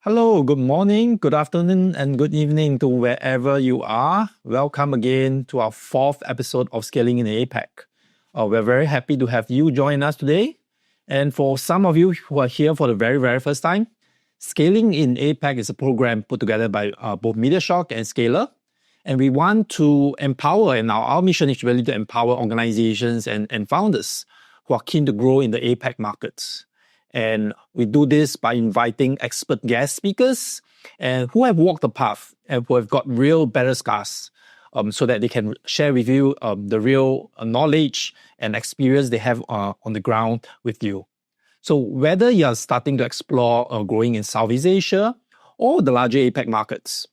Hello, good morning, good afternoon, and good evening to wherever you are. Welcome again to our fourth episode of Scaling in APAC. We're very happy to have you join us today. And for some of you who are here for the very first time, Scaling in APAC is a program put together by both MediaShock and Scaler. And we want to empower, and our mission is really to empower organizations and founders who are keen to grow in the APAC markets. And we do this by inviting expert guest speakers and who have walked the path and who have got real better scars so that they can share with you the real knowledge and experience they have on the ground with you. So whether you're starting to explore growing in Southeast Asia or the larger APAC markets,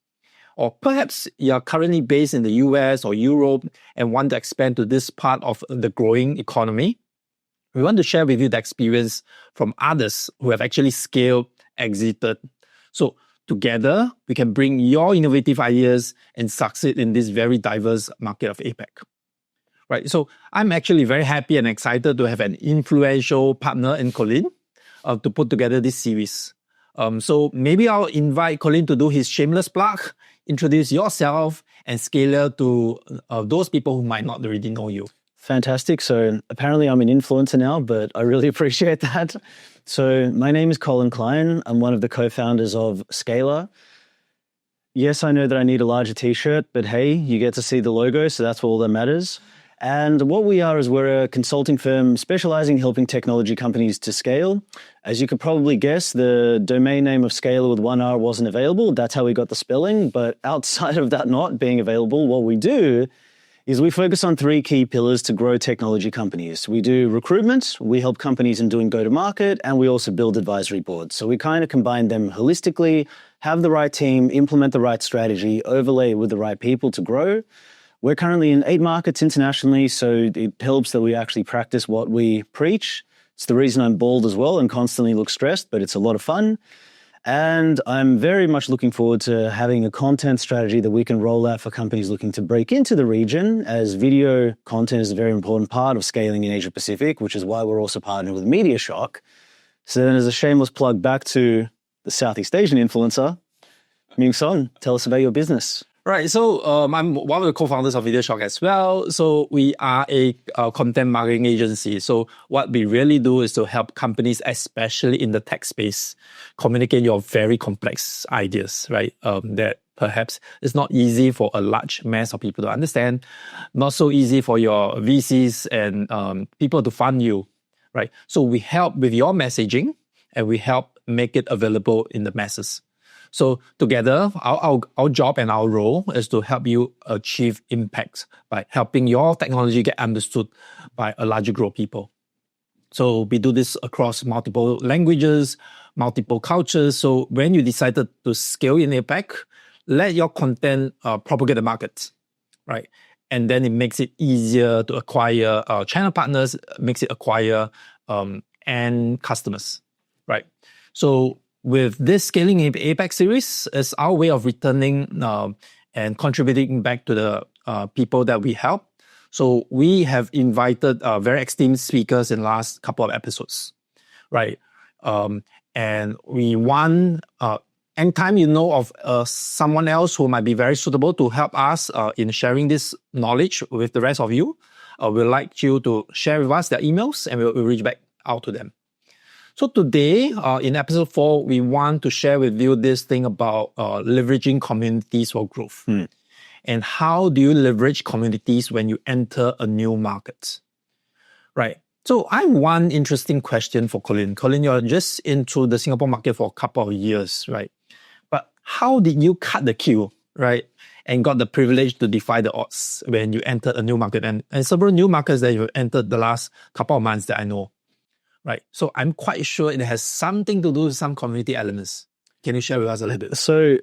or perhaps you're currently based in the US or Europe and want to expand to this part of the growing economy, we want to share with you the experience from others who have actually scaled, exited. So together, we can bring your innovative ideas and succeed in this very diverse market of APAC. Right. So I'm actually very happy and excited to have an influential partner in Colin to put together this series. So maybe I'll invite Colin to do his shameless plug, introduce yourself and Scaler to those people who might not already know you. Fantastic. So apparently I'm an influencer now, but I really appreciate that. So my name is Colin Klein. I'm one of the co-founders of Scaler. Yes, I know that I need a larger t-shirt, but hey, you get to see the logo, so that's all that matters. And what we are is we're a consulting firm specializing in helping technology companies to scale. As you could probably guess, the domain name of Scaler with one R wasn't available. That's how we got the spelling. But outside of that not being available, what we do is we focus on three key pillars to grow technology companies. We do recruitment, we help companies in doing go-to-market, and we also build advisory boards. So we kind of combine them holistically, have the right team, implement the right strategy, overlay with the right people to grow. We're currently in 8 markets internationally, so it helps that we actually practice what we preach. It's the reason I'm bald as well and constantly look stressed, but it's a lot of fun. And I'm very much looking forward to having a content strategy that we can roll out for companies looking to break into the region, as video content is a very important part of scaling in Asia Pacific, which is why we're also partnered with MediaShock. So then as a shameless plug back to the Southeast Asian influencer, Ming Son, tell us about your business. Right. So I'm one of the co-founders of MediaShock as well. So we are a content marketing agency. So what we really do is to help companies, especially in the tech space, communicate your very complex ideas, right? That perhaps is not easy for a large mass of people to understand, not so easy for your VCs and people to fund you, right? So we help with your messaging and we help make it available in the masses. So together, our job and our role is to help you achieve impact by helping your technology get understood by a larger group of people. So we do this across multiple languages, multiple cultures. So when you decided to scale in APAC, let your content propagate the market, right? And then it makes it easier to acquire channel partners, makes it acquire end customers, right? So with this Scaling in APAC series is our way of returning and contributing back to the people that we help. So we have invited very esteemed speakers in the last couple of episodes, right? And we want, anytime you know of someone else who might be very suitable to help us in sharing this knowledge with the rest of you, we'd like you to share with us their emails and we'll reach back out to them. So today, in episode 4, we want to share with you this thing about leveraging communities for growth. And how do you leverage communities when you enter a new market? Right. So I have one interesting question for Colin. Colin, you're just into the Singapore market for a couple of years, right? But how did you cut the queue, right? And got the privilege to defy the odds when you entered a new market and several new markets that you entered the last couple of months that I know. Right. So I'm quite sure it has something to do with some community elements. Can you share with us a little bit? So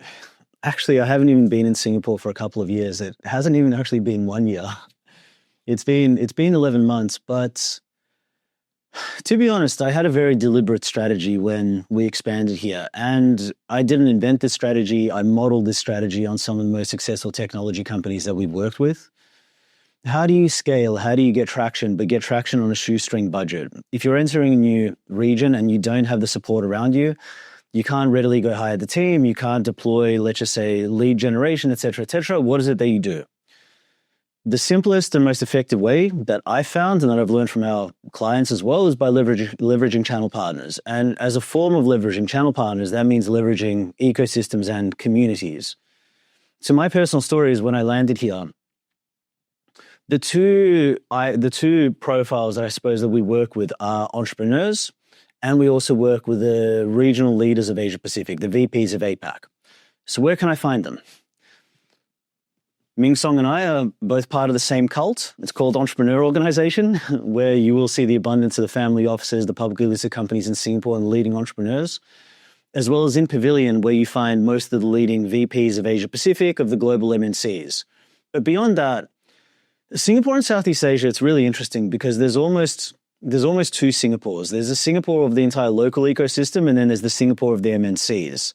actually, I haven't even been in Singapore for a couple of years. It hasn't even actually been 1 year. It's been 11 months. But to be honest, I had a very deliberate strategy when we expanded here. And I didn't invent this strategy. I modeled this strategy on some of the most successful technology companies that we've worked with. How do you scale? How do you get traction, but get traction on a shoestring budget? If you're entering a new region and you don't have the support around you, You can't readily go hire the team. You can't deploy, let's just say, lead generation, et cetera, et cetera. What is it that you do? The simplest and most effective way that I found and that I've learned from our clients as well is by leveraging channel partners. And as a form of leveraging channel partners, that means leveraging ecosystems and communities. So my personal story is when I landed here, the two profiles that I suppose that we work with are entrepreneurs, and we also work with the regional leaders of Asia Pacific, the VPs of APAC. So where can I find them? Ming Song and I are both part of the same cult. It's called Entrepreneur Organization, where you will see the abundance of the family offices, the publicly listed companies in Singapore and leading entrepreneurs, as well as in Pavilion, where you find most of the leading VPs of Asia Pacific, of the global MNCs. But beyond that, Singapore and Southeast Asia, it's really interesting because there's almost two Singapores. There's a Singapore of the entire local ecosystem, and then there's the Singapore of the MNCs.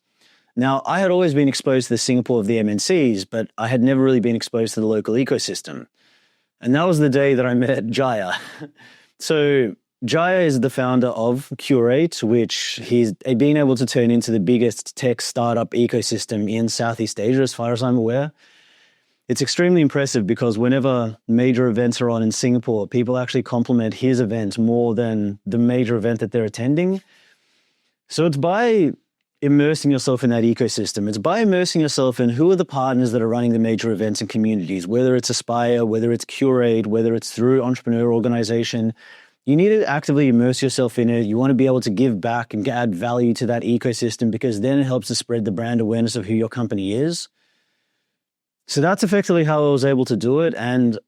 Now, I had always been exposed to the Singapore of the MNCs, but I had never really been exposed to the local ecosystem. And that was the day that I met Jaya. So Jaya is the founder of Curate, which he's been able to turn into the biggest tech startup ecosystem in Southeast Asia, as far as I'm aware. It's extremely impressive because whenever major events are on in Singapore, people actually compliment his event more than the major event that they're attending. So it's by immersing yourself in that ecosystem. It's by immersing yourself in who are the partners that are running the major events and communities, whether it's Aspire, whether it's Curate, whether it's through Entrepreneur Organization. You need to actively immerse yourself in it. You want to be able to give back and add value to that ecosystem because then it helps to spread the brand awareness of who your company is. So that's effectively how I was able to do it. And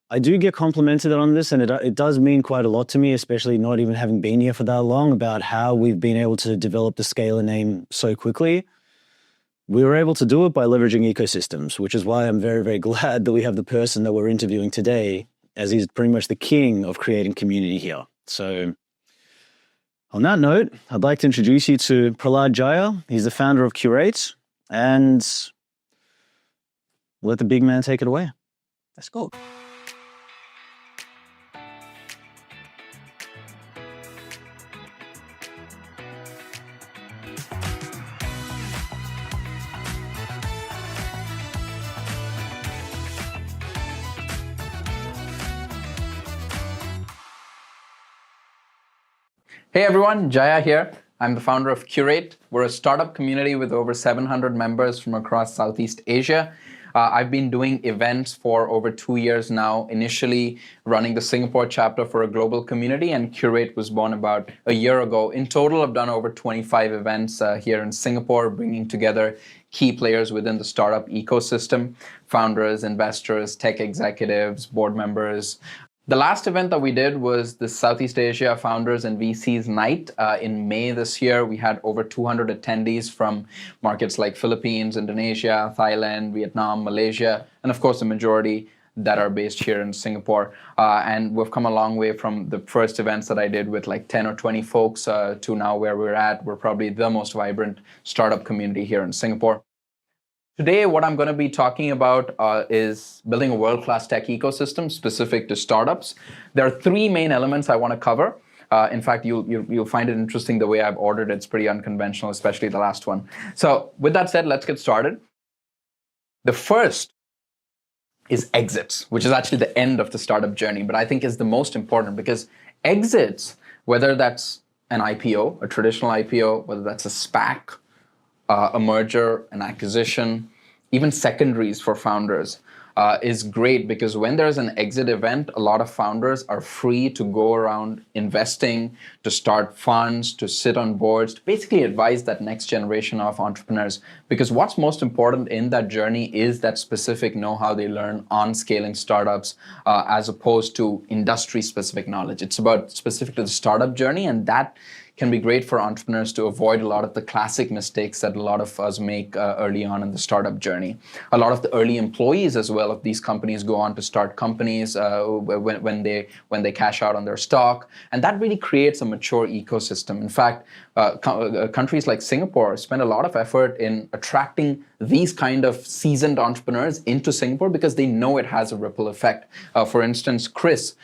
I do get complimented on this, and it does mean quite a lot to me, especially not even having been here for that long, about how we've been able to develop the Scalar name so quickly. We were able to do it by leveraging ecosystems, which is why I'm very, very glad that we have the person that we're interviewing today, as he's pretty much the king of creating community here. So on that note, I'd like to introduce you to Prahlad Jaya. He's the founder of Curate, and let the big man take it away. Let's go. Hey everyone, Jaya here. I'm the founder of Curate. We're a startup community with over 700 members from across Southeast Asia. I've been doing events for over 2 years now, initially running the Singapore chapter for a global community, and Curate was born about a year ago. In total, I've done over 25 events here in Singapore, bringing together key players within the startup ecosystem, founders, investors, tech executives, board members. The last event that we did was the Southeast Asia Founders and VCs Night in May this year. We had over 200 attendees from markets like Philippines, Indonesia, Thailand, Vietnam, Malaysia, and of course the majority that are based here in Singapore. And we've come a long way from the first events that I did with like 10 or 20 folks to now where we're at. We're probably the most vibrant startup community here in Singapore. Today, what I'm going to be talking about is building a world-class tech ecosystem specific to startups. There are three main elements I want to cover. In fact, you'll find it interesting the way I've ordered it. It's pretty unconventional, especially the last one. So with that said, let's get started. The first is exits, which is actually the end of the startup journey, but I think is the most important because exits, whether that's an IPO, a traditional IPO, whether that's a SPAC, a merger, an acquisition, even secondaries for founders is great because when there's an exit event, a lot of founders are free to go around investing, to start funds, to sit on boards, to basically advise that next generation of entrepreneurs. Because what's most important in that journey is that specific know-how they learn on scaling startups as opposed to industry-specific knowledge. It's about specific to the startup journey, and that can be great for entrepreneurs to avoid a lot of the classic mistakes that a lot of us make early on in the startup journey. A lot of the early employees as well of these companies go on to start companies when they cash out on their stock, and that really creates a mature ecosystem. In fact, countries like Singapore spend a lot of effort in attracting these kind of seasoned entrepreneurs into Singapore because they know it has a ripple effect. For instance, Chris,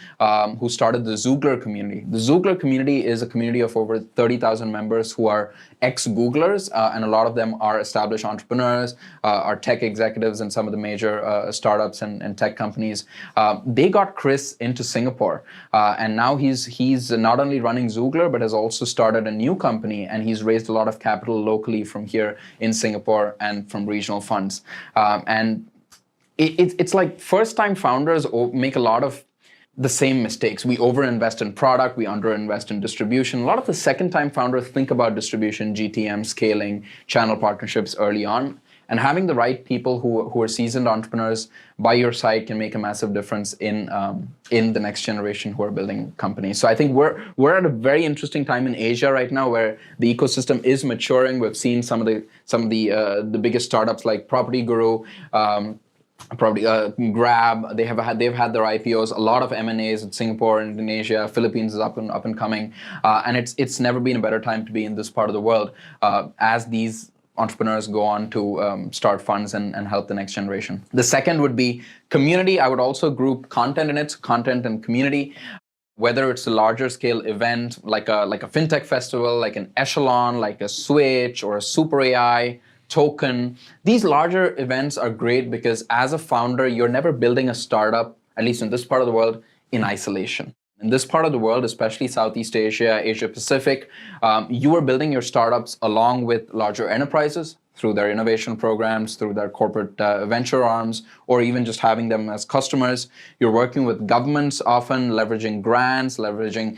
who started the Zoogler community. The Zoogler community is a community of over 30,000 members who are ex-Googlers, and a lot of them are established entrepreneurs, are tech executives in some of the major startups and tech companies. They got Chris into Singapore, and now he's not only running Zoogler, but has also started a new company, and he's raised a lot of capital locally from here in Singapore and from regional funds. And it's like first-time founders make a lot of the same mistakes. We overinvest in product, we underinvest in distribution. A lot of the second-time founders think about distribution, GTM, scaling, channel partnerships early on. And having the right people who are seasoned entrepreneurs by your side can make a massive difference in the next generation who are building companies. So I think we're at a very interesting time in Asia right now, where the ecosystem is maturing. We've seen some of the biggest startups like Property Guru, Grab. They've had their IPOs. A lot of M&As in Singapore, Indonesia, Philippines is up and coming, and it's never been a better time to be in this part of the world as these entrepreneurs go on to start funds and help the next generation. The second would be community. I would also group content in it, content and community. Whether it's a larger scale event like a fintech festival, like an Echelon, like a Switch or a Super AI, Token. These larger events are great because as a founder, you're never building a startup, at least in this part of the world, in isolation. In this part of the world, especially Southeast Asia, Asia Pacific, you are building your startups along with larger enterprises through their innovation programs, through their corporate venture arms, or even just having them as customers. You're working with governments often, leveraging grants, leveraging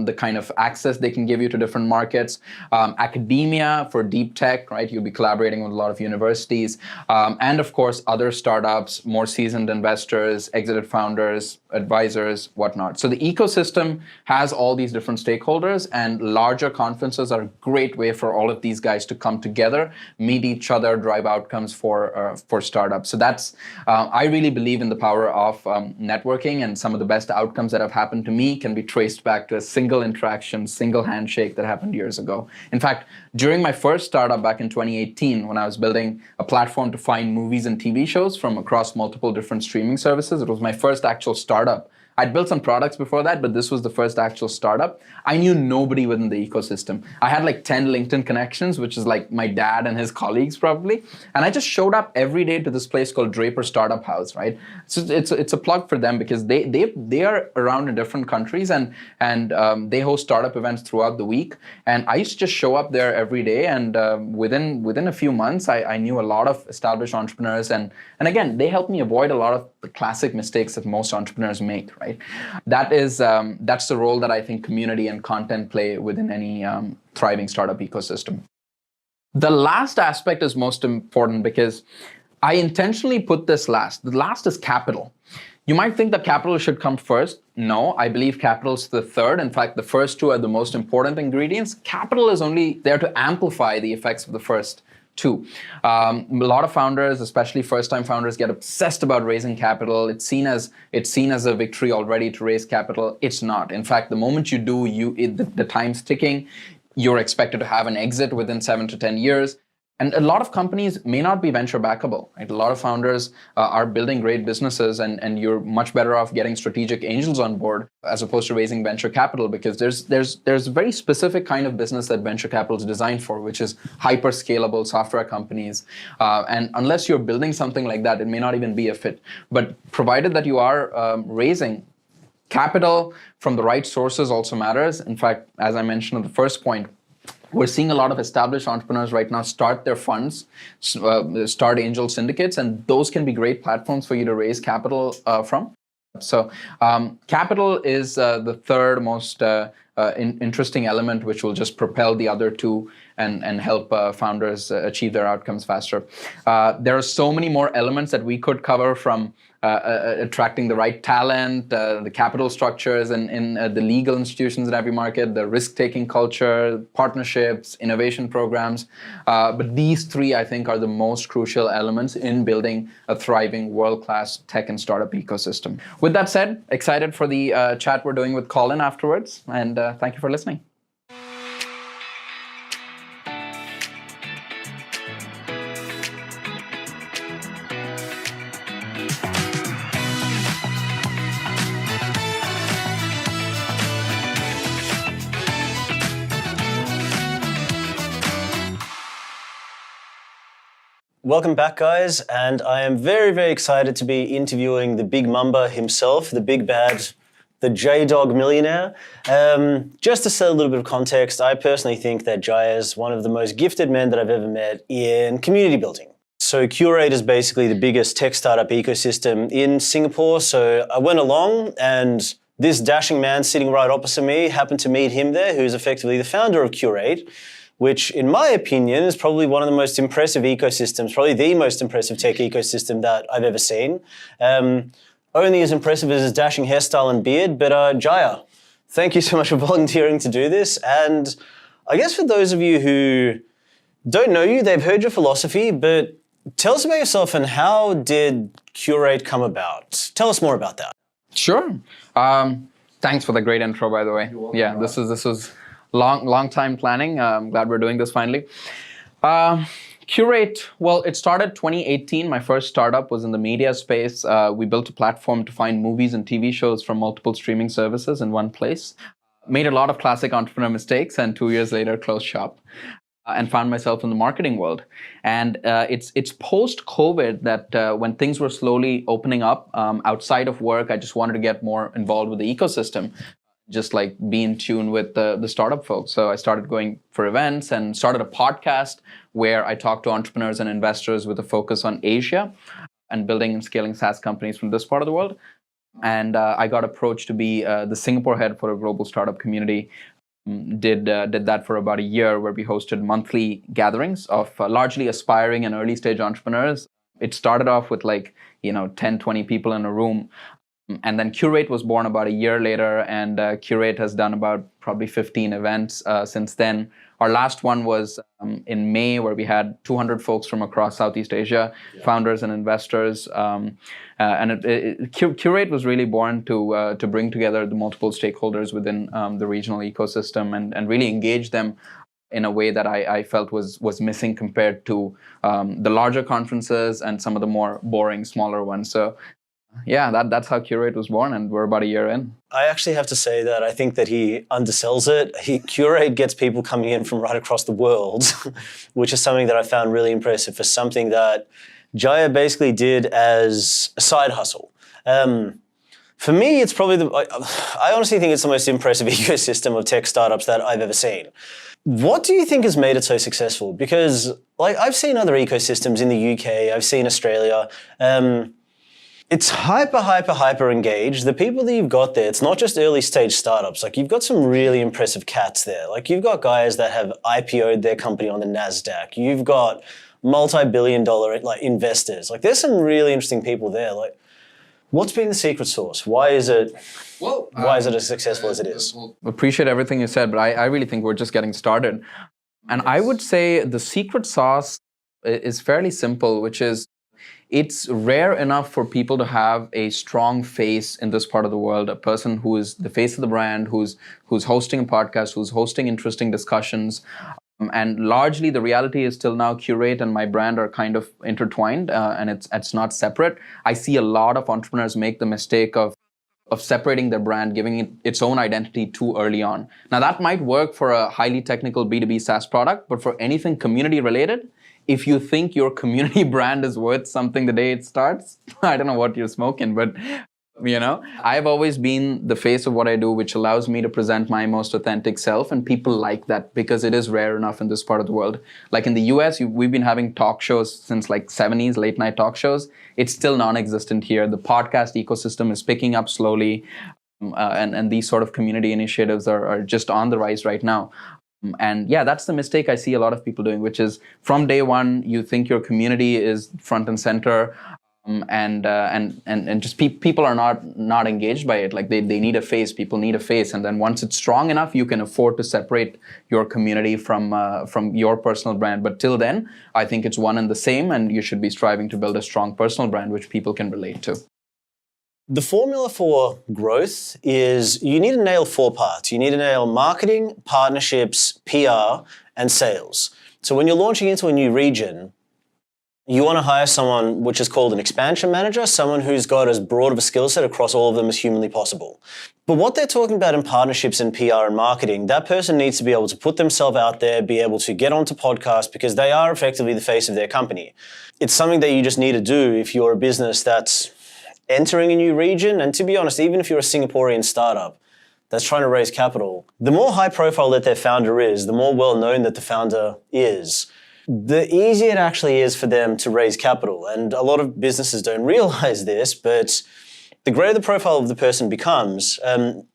the kind of access they can give you to different markets. Academia for deep tech, right? You'll be collaborating with a lot of universities. And of course, other startups, more seasoned investors, exited founders, advisors, whatnot. So the ecosystem has all these different stakeholders, and larger conferences are a great way for all of these guys to come together, meet each other, drive outcomes for startups. So that's, I really believe in the power of networking, and some of the best outcomes that have happened to me can be traced back to a single interaction, single handshake that happened years ago. In fact, during my first startup back in 2018, when I was building a platform to find movies and TV shows from across multiple different streaming services, it was my first actual startup. I'd built some products before that, but this was the first actual startup. I knew nobody within the ecosystem. I had like 10 LinkedIn connections, which is like my dad and his colleagues probably. And I just showed up every day to this place called Draper Startup House, right? So it's a plug for them because they are around in different countries, and they host startup events throughout the week. And I used to just show up there every day, and within a few months, I knew a lot of established entrepreneurs. And again, they helped me avoid a lot of the classic mistakes that most entrepreneurs make, right? That's the role that I think community and content play within any thriving startup ecosystem. The last aspect is most important because I intentionally put this last. The last is capital. You might think that capital should come first. No, I believe capital is the third. In fact, the first two are the most important ingredients. Capital is only there to amplify the effects of the first two. A lot of founders, especially first-time founders, get obsessed about raising capital. It's seen as a victory already to raise capital. It's not. In fact, the moment you do, the time's ticking. You're expected to have an exit within 7 to 10 years. And a lot of companies may not be venture backable, right? A lot of founders are building great businesses, and you're much better off getting strategic angels on board as opposed to raising venture capital, because there's a very specific kind of business that venture capital is designed for, which is hyper scalable software companies. And unless you're building something like that, it may not even be a fit. But provided that you are raising capital from the right sources also matters. In fact, as I mentioned at the first point, we're seeing a lot of established entrepreneurs right now start their funds, start angel syndicates, and those can be great platforms for you to raise capital from. So capital is the third most interesting element, which will just propel the other two and help founders achieve their outcomes faster. There are so many more elements that we could cover, from attracting the right talent, the capital structures in the legal institutions in every market, the risk-taking culture, partnerships, innovation programs. But these three, I think, are the most crucial elements in building a thriving world-class tech and startup ecosystem. With that said, excited for the chat we're doing with Colin afterwards, and thank you for listening. Welcome back, guys. And I am very, very excited to be interviewing the big mamba himself, the big bad, the J-Dog millionaire. Just to set a little bit of context, I personally think that Jaya is one of the most gifted men that I've ever met in community building. So Curate is basically the biggest tech startup ecosystem in Singapore. So I went along, and this dashing man sitting right opposite me happened to meet him there, who's effectively the founder of Curate, which in my opinion is probably one of the most impressive ecosystems, probably the most impressive tech ecosystem that I've ever seen. Only as impressive as his dashing hairstyle and beard, but Jaya, thank you so much for volunteering to do this. And I guess for those of you who don't know you, they've heard your philosophy, but tell us about yourself and how did Curate come about? Tell us more about that. Sure. Thanks for the great intro, by the way. Yeah, this was long time planning. I'm glad we're doing this finally. Curate, well, it started 2018. My first startup was in the media space. We built a platform to find movies and TV shows from multiple streaming services in one place. Made a lot of classic entrepreneur mistakes, and 2 years later closed shop and found myself in the marketing world. And it's post-COVID that when things were slowly opening up outside of work, I just wanted to get more involved with the ecosystem, just like be in tune with the startup folks. So I started going for events and started a podcast where I talk to entrepreneurs and investors with a focus on Asia and building and scaling SaaS companies from this part of the world. And I got approached to be the Singapore head for a global startup community. Did that for about a year, where we hosted monthly gatherings of largely aspiring and early stage entrepreneurs. It started off with 10, 20 people in a room. And then Curate was born about a year later, and Curate has done about probably 15 events since then. Our last one was in May, where we had 200 folks from across Southeast Asia, founders and investors. Curate was really born to bring together the multiple stakeholders within the regional ecosystem and really engage them in a way that I felt was missing compared to the larger conferences and some of the more boring, smaller ones. So yeah, that's how Curate was born, and we're about a year in. I actually have to say that I think that he undersells it. Curate gets people coming in from right across the world, which is something that I found really impressive for something that Jaya basically did as a side hustle. For me, it's probably I honestly think it's the most impressive ecosystem of tech startups that I've ever seen. What do you think has made it so successful? Because I've seen other ecosystems in the UK, I've seen Australia. It's hyper engaged. The people that you've got there, it's not just early stage startups. You've got some really impressive cats there. You've got guys that have IPO'd their company on the NASDAQ. You've got multi-billion-dollar investors. There's some really interesting people there. What's been the secret sauce? Why is it as successful as it is? Appreciate everything you said, but I really think we're just getting started. And I would say the secret sauce is fairly simple, which is it's rare enough for people to have a strong face in this part of the world, a person who is the face of the brand, who's hosting a podcast, who's hosting interesting discussions. And largely the reality is still now Curate and my brand are kind of intertwined and it's not separate. I see a lot of entrepreneurs make the mistake of separating their brand, giving it its own identity too early on. Now that might work for a highly technical B2B SaaS product, but for anything community related, if you think your community brand is worth something the day it starts, I don't know what you're smoking, but I've always been the face of what I do, which allows me to present my most authentic self, and people like that because it is rare enough in this part of the world. In the US, we've been having talk shows since 70s, late night talk shows. It's still non-existent here. The podcast ecosystem is picking up slowly, and these sort of community initiatives are just on the rise right now. And yeah, that's the mistake I see a lot of people doing, which is from day one, you think your community is front and center, and just people are not engaged by it. They need a face. People need a face, and then once it's strong enough, you can afford to separate your community from your personal brand. But till then, I think it's one and the same, and you should be striving to build a strong personal brand which people can relate to. The formula for growth is you need to nail 4 parts. You need to nail marketing, partnerships, PR, and sales. So when you're launching into a new region, You want to hire someone which is called an expansion manager, someone who's got as broad of a skill set across all of them as humanly possible. But what they're talking about in partnerships and PR and marketing, that person needs to be able to put themselves out there, be able to get onto podcasts because they are effectively the face of their company. It's something that you just need to do if you're a business that's entering a new region. And to be honest, even if you're a Singaporean startup that's trying to raise capital, the more high profile that their founder is, the more well known that the founder is, the easier it actually is for them to raise capital. And a lot of businesses don't realize this, but the greater the profile of the person becomes,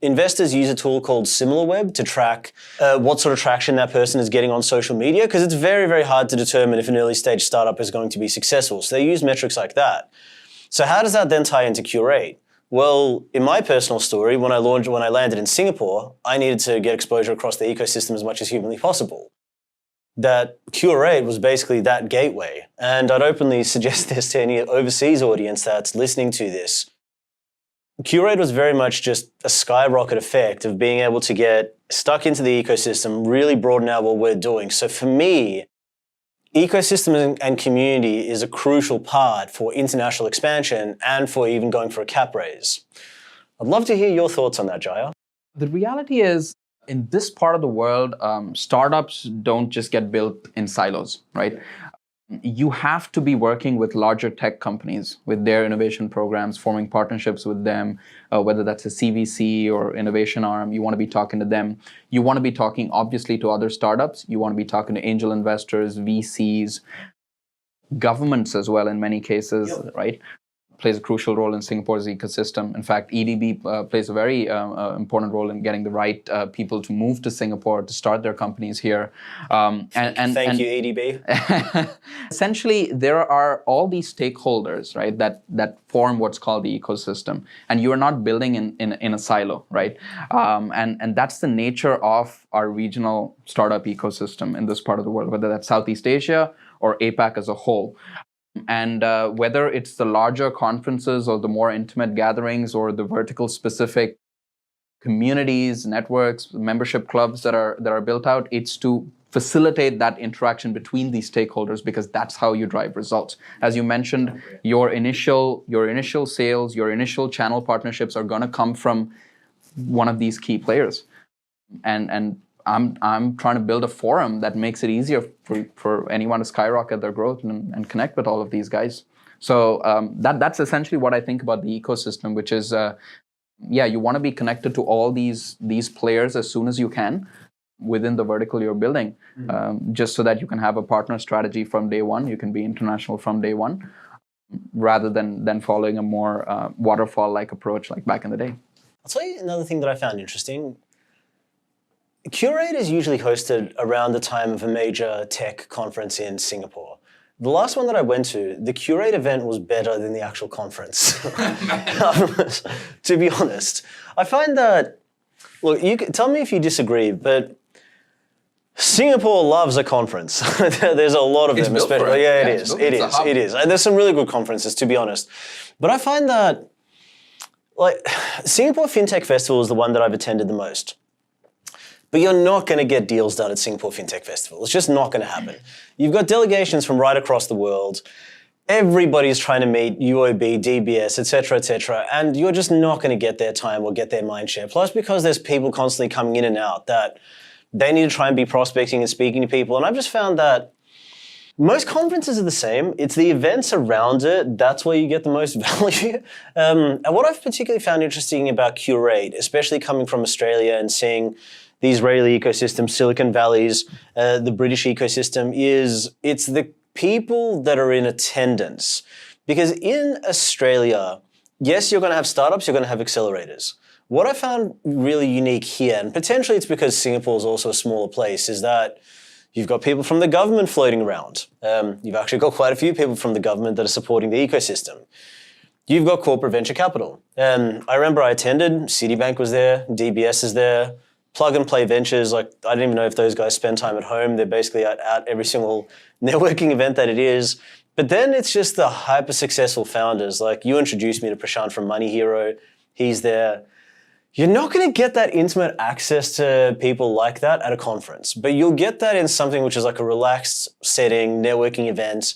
investors use a tool called SimilarWeb to track what sort of traction that person is getting on social media, because it's very, very hard to determine if an early stage startup is going to be successful. So they use metrics like that. So how does that then tie into Curate? Well, in my personal story, when I landed in Singapore, I needed to get exposure across the ecosystem as much as humanly possible. That Curate was basically that gateway. And I'd openly suggest this to any overseas audience that's listening to this. Curate was very much just a skyrocket effect of being able to get stuck into the ecosystem, really broaden out what we're doing. So for me, ecosystem and community is a crucial part for international expansion and for even going for a cap raise. I'd love to hear your thoughts on that, Jaya. The reality is, in this part of the world, startups don't just get built in silos, right? You have to be working with larger tech companies with their innovation programs, forming partnerships with them, whether that's a CVC or innovation arm. You want to be talking to them. You want to be talking, obviously, to other startups. You want to be talking to angel investors, VCs, governments as well in many cases, right? Plays a crucial role in Singapore's ecosystem. In fact, EDB plays a very important role in getting the right people to move to Singapore to start their companies here. Thank you, EDB. Essentially, there are all these stakeholders, right, that form what's called the ecosystem, and you are not building in a silo, right? And that's the nature of our regional startup ecosystem in this part of the world, whether that's Southeast Asia or APAC as a whole. And whether it's the larger conferences or the more intimate gatherings or the vertical specific communities, networks, membership clubs that are built out, it's to facilitate that interaction between these stakeholders, because that's how you drive results. As you mentioned, your initial sales, your initial channel partnerships are going to come from one of these key players. And I'm trying to build a forum that makes it easier for anyone to skyrocket their growth and connect with all of these guys. So that's essentially what I think about the ecosystem, which is, you want to be connected to all these players as soon as you can within the vertical you're building, just so that you can have a partner strategy from day one. You can be international from day one, rather than following a more waterfall-like approach like back in the day. I'll tell you another thing that I found interesting. Curate is usually hosted around the time of a major tech conference in Singapore. The last one that I went to, the Curate event was better than the actual conference. To be honest, I find that, look, you can, tell me if you disagree, but Singapore loves a conference. There's a lot of them, especially. Yeah, it is. And there's some really good conferences, to be honest. But I find that, like, Singapore FinTech Festival is the one that I've attended the most. But you're not going to get deals done at Singapore FinTech Festival. It's just not going to happen. You've got delegations from right across the world. Everybody's trying to meet UOB, DBS, etc., and you're just not going to get their time or get their mind share. Plus, because there's people constantly coming in and out, that they need to try and be prospecting and speaking to people. And I've just found that most conferences are the same. It's the events around it, that's where you get the most value. And what I've particularly found interesting about Curate, especially coming from Australia and seeing the Israeli ecosystem, Silicon Valley's, the British ecosystem, is it's the people that are in attendance. Because in Australia, yes, you're going to have startups, you're going to have accelerators. What I found really unique here, and potentially it's because Singapore is also a smaller place, is that you've got people from the government floating around. You've actually got quite a few people from the government that are supporting the ecosystem. You've got corporate venture capital. I remember I attended, Citibank was there, DBS is there, Plug and Play Ventures, like I don't even know if those guys spend time at home. They're basically at every single networking event that it is. But then it's just the hyper successful founders. Like you introduced me to Prashant from Money Hero. He's there. You're not going to get that intimate access to people like that at a conference, but you'll get that in something which is like a relaxed setting, networking event.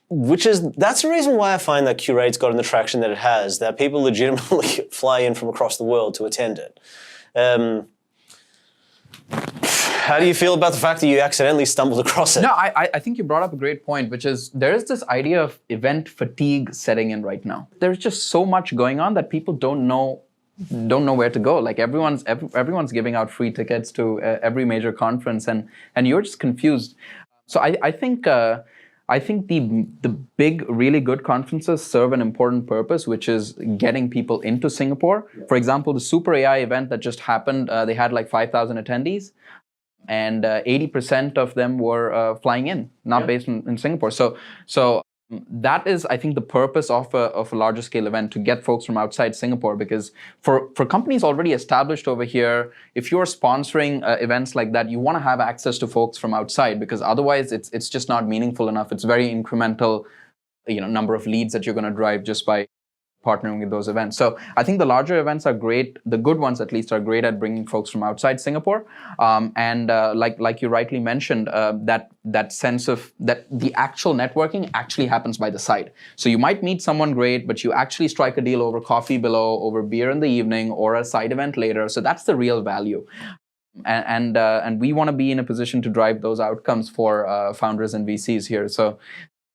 That's the reason why I find that Curate's gotten the traction that it has, that people legitimately fly in from across the world to attend it. How do you feel about the fact that you accidentally stumbled across it? No, I think you brought up a great point, which is there is this idea of event fatigue setting in right now. There's just so much going on that people don't know where to go. Like everyone's giving out free tickets to every major conference, and you're just confused. So I think the big, really good conferences serve an important purpose, which is getting people into Singapore. Yeah. For example, the Super AI event that just happened, they had like 5,000 attendees, and 80% of them were flying in, not based in Singapore. So that is, I think, the purpose of a larger scale event, to get folks from outside Singapore. Because for companies already established over here, if you're sponsoring events like that, you want to have access to folks from outside, because otherwise it's just not meaningful enough. It's very incremental, number of leads that you're going to drive just by partnering with those events. So I think the larger events are great. The good ones, at least, are great at bringing folks from outside Singapore. And like you rightly mentioned, that sense of that the actual networking actually happens by the side. So you might meet someone great, but you actually strike a deal over coffee below, over beer in the evening, or a side event later. So that's the real value. And we want to be in a position to drive those outcomes for founders and VCs here. So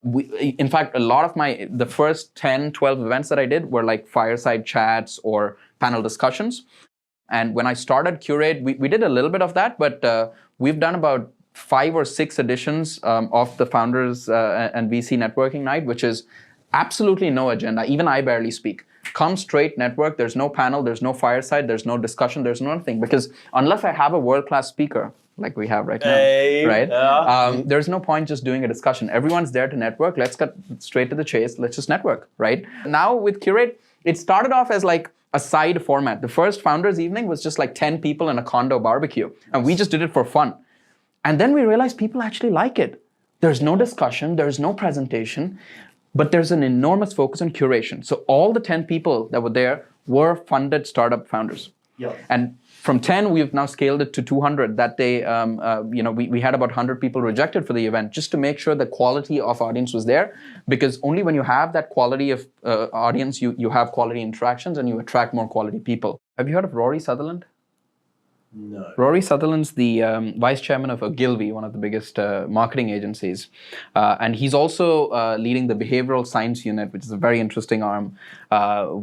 in fact, a lot of the first 10, 12 events that I did were like fireside chats or panel discussions. And when I started Curate, we did a little bit of that, but we've done about 5 or 6 editions of the Founders and VC Networking Night, which is absolutely no agenda. Even I barely speak. Come straight network. There's no panel, there's no fireside, there's no discussion, there's nothing. Because unless I have a world-class speaker, like we have right now, right? There's no point just doing a discussion. Everyone's there to network. Let's get straight to the chase. Let's just network, right? Now with Curate, it started off as like a side format. The first Founders Evening was just like 10 people in a condo barbecue, and we just did it for fun. And then we realized people actually like it. There's no discussion, there's no presentation, but there's an enormous focus on curation. So all the 10 people that were there were funded startup founders. Yep. And from 10, we've now scaled it to 200. That day, we had about 100 people rejected for the event, just to make sure the quality of audience was there. Because only when you have that quality of audience, you have quality interactions and you attract more quality people. Have you heard of Rory Sutherland? No. Rory Sutherland's the vice chairman of Ogilvy, one of the biggest marketing agencies. And he's also leading the behavioral science unit, which is a very interesting arm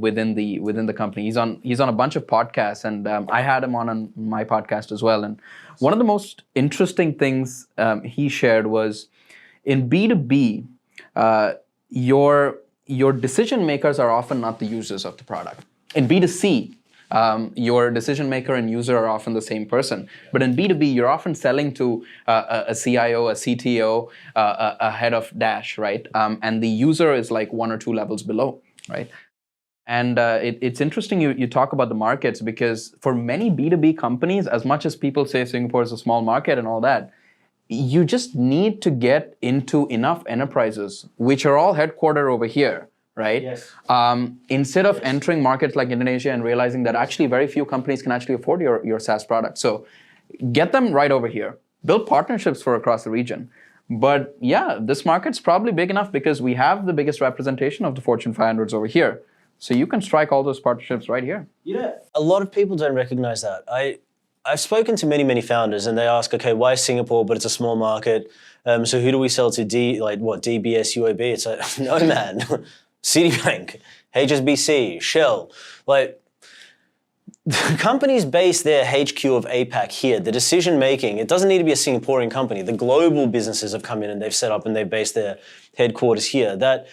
within the company. He's on a bunch of podcasts, and I had him on my podcast as well. And one of the most interesting things he shared was, in B2B, your decision makers are often not the users of the product. In B2C, your decision maker and user are often the same person. But in B2B, you're often selling to a CIO, a CTO, a head of Dash, right? And the user is like 1 or 2 levels below, right? And it's interesting you talk about the markets, because for many B2B companies, as much as people say Singapore is a small market and all that, you just need to get into enough enterprises, which are all headquartered over here, right? Yes. Instead of entering markets like Indonesia and realizing that actually very few companies can actually afford your SaaS product. So get them right over here. Build partnerships for across the region. But yeah, this market's probably big enough because we have the biggest representation of the Fortune 500s over here. So you can strike all those partnerships right here. Yeah, a lot of people don't recognize that. I've spoken to many founders, and they ask, okay, why Singapore, but it's a small market? So who do we sell to? DBS, UOB? It's like, no, man. Citibank, HSBC, Shell. Like, the companies base their HQ of APAC here. The decision making, it doesn't need to be a Singaporean company. The global businesses have come in and they've set up and they've based their headquarters here. That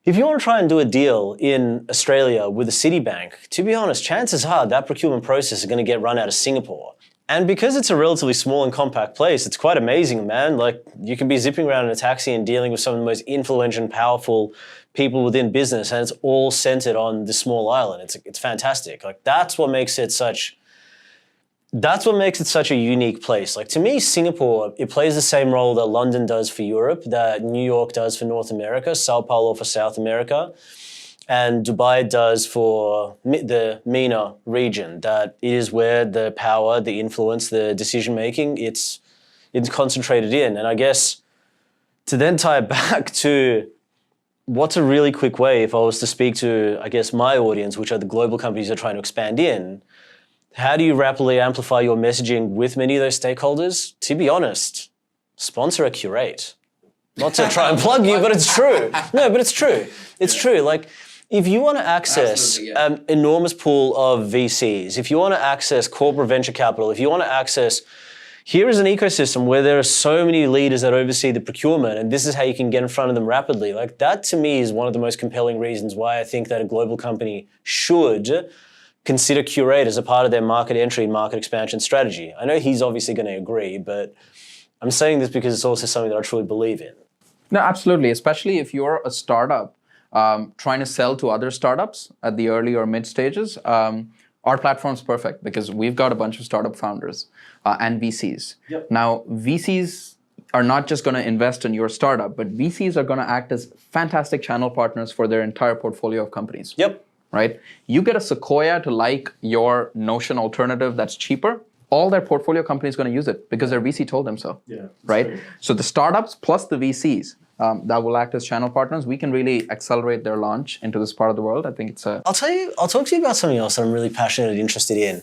if you want to try and do a deal in Australia with a Citibank, to be honest, chances are that procurement process is going to get run out of Singapore. And because it's a relatively small and compact place, it's quite amazing, man. Like, you can be zipping around in a taxi and dealing with some of the most influential and powerful people within business, and it's all centered on this small island. It's fantastic. Like, that's what makes it such a unique place. Like, to me, Singapore, it plays the same role that London does for Europe, that New York does for North America, Sao Paulo for South America, and Dubai does for the MENA region. That is where the power, the influence, the decision-making, it's concentrated in. And I guess to then tie it back to what's a really quick way, if I was to speak to, I guess, my audience, which are the global companies you're trying to expand in, how do you rapidly amplify your messaging with many of those stakeholders? To be honest, sponsor a Curate. Not to try and plug you, but it's true. No, but it's true. It's true. Like, if you want to access an enormous pool of VCs, if you want to access corporate venture capital, if you want to access, here is an ecosystem where there are so many leaders that oversee the procurement, and this is how you can get in front of them rapidly. Like, that to me is one of the most compelling reasons why I think that a global company should consider Curate as a part of their market entry and market expansion strategy. I know he's obviously going to agree, but I'm saying this because it's also something that I truly believe in. No, absolutely. Especially if you're a startup trying to sell to other startups at the early or mid stages, our platform's perfect because we've got a bunch of startup founders and VCs. Yep. Now, VCs are not just going to invest in your startup, but VCs are going to act as fantastic channel partners for their entire portfolio of companies. Yep. Right? You get a Sequoia to like your Notion alternative that's cheaper, all their portfolio companies going to use it because their VC told them so. Yeah. Right? True. So the startups plus the VCs that will act as channel partners, we can really accelerate their launch into this part of the world. I think it's a... I'll talk to you about something else that I'm really passionate and interested in.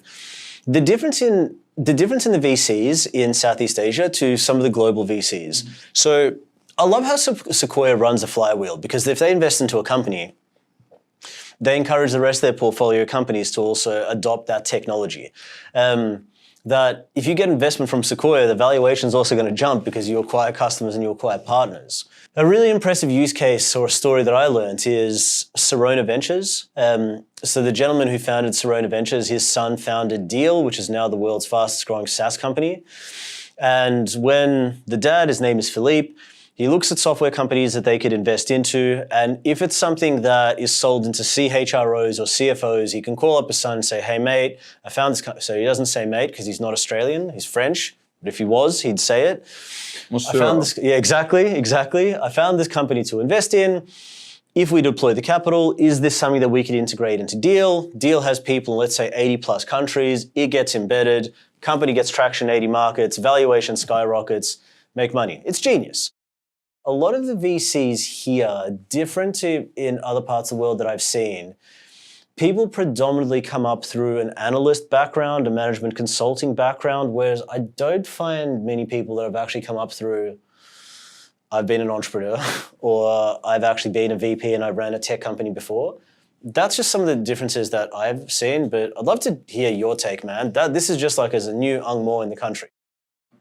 The difference in the VCs in Southeast Asia to some of the global VCs. Mm-hmm. So I love how Sequoia runs a flywheel because if they invest into a company, they encourage the rest of their portfolio companies to also adopt that technology. That if you get investment from Sequoia, the valuation is also going to jump because you acquire customers and you acquire partners. A really impressive use case or a story that I learned is Sirona Ventures. So the gentleman who founded Sirona Ventures, his son founded Deal, which is now the world's fastest growing SaaS company. And when the dad, his name is Philippe, he looks at software companies that they could invest into, and if it's something that is sold into CHROs or CFOs, he can call up his son and say, hey, mate, I found this So he doesn't say mate because he's not Australian, he's French, but if he was, he'd say it. Monsieur. I found this, yeah, exactly. I found this company to invest in. If we deploy the capital, is this something that we could integrate into Deal? Deal has people in, let's say, 80 plus countries. It gets embedded. Company gets traction in 80 markets. Valuation skyrockets. Make money. It's genius. A lot of the VCs here, different to in other parts of the world that I've seen, people predominantly come up through an analyst background, a management consulting background, whereas I don't find many people that have actually come up through, I've been an entrepreneur, or I've actually been a VP and I ran a tech company before. That's just some of the differences that I've seen, but I'd love to hear your take, man. This is just like as a new Ang Mo in the country.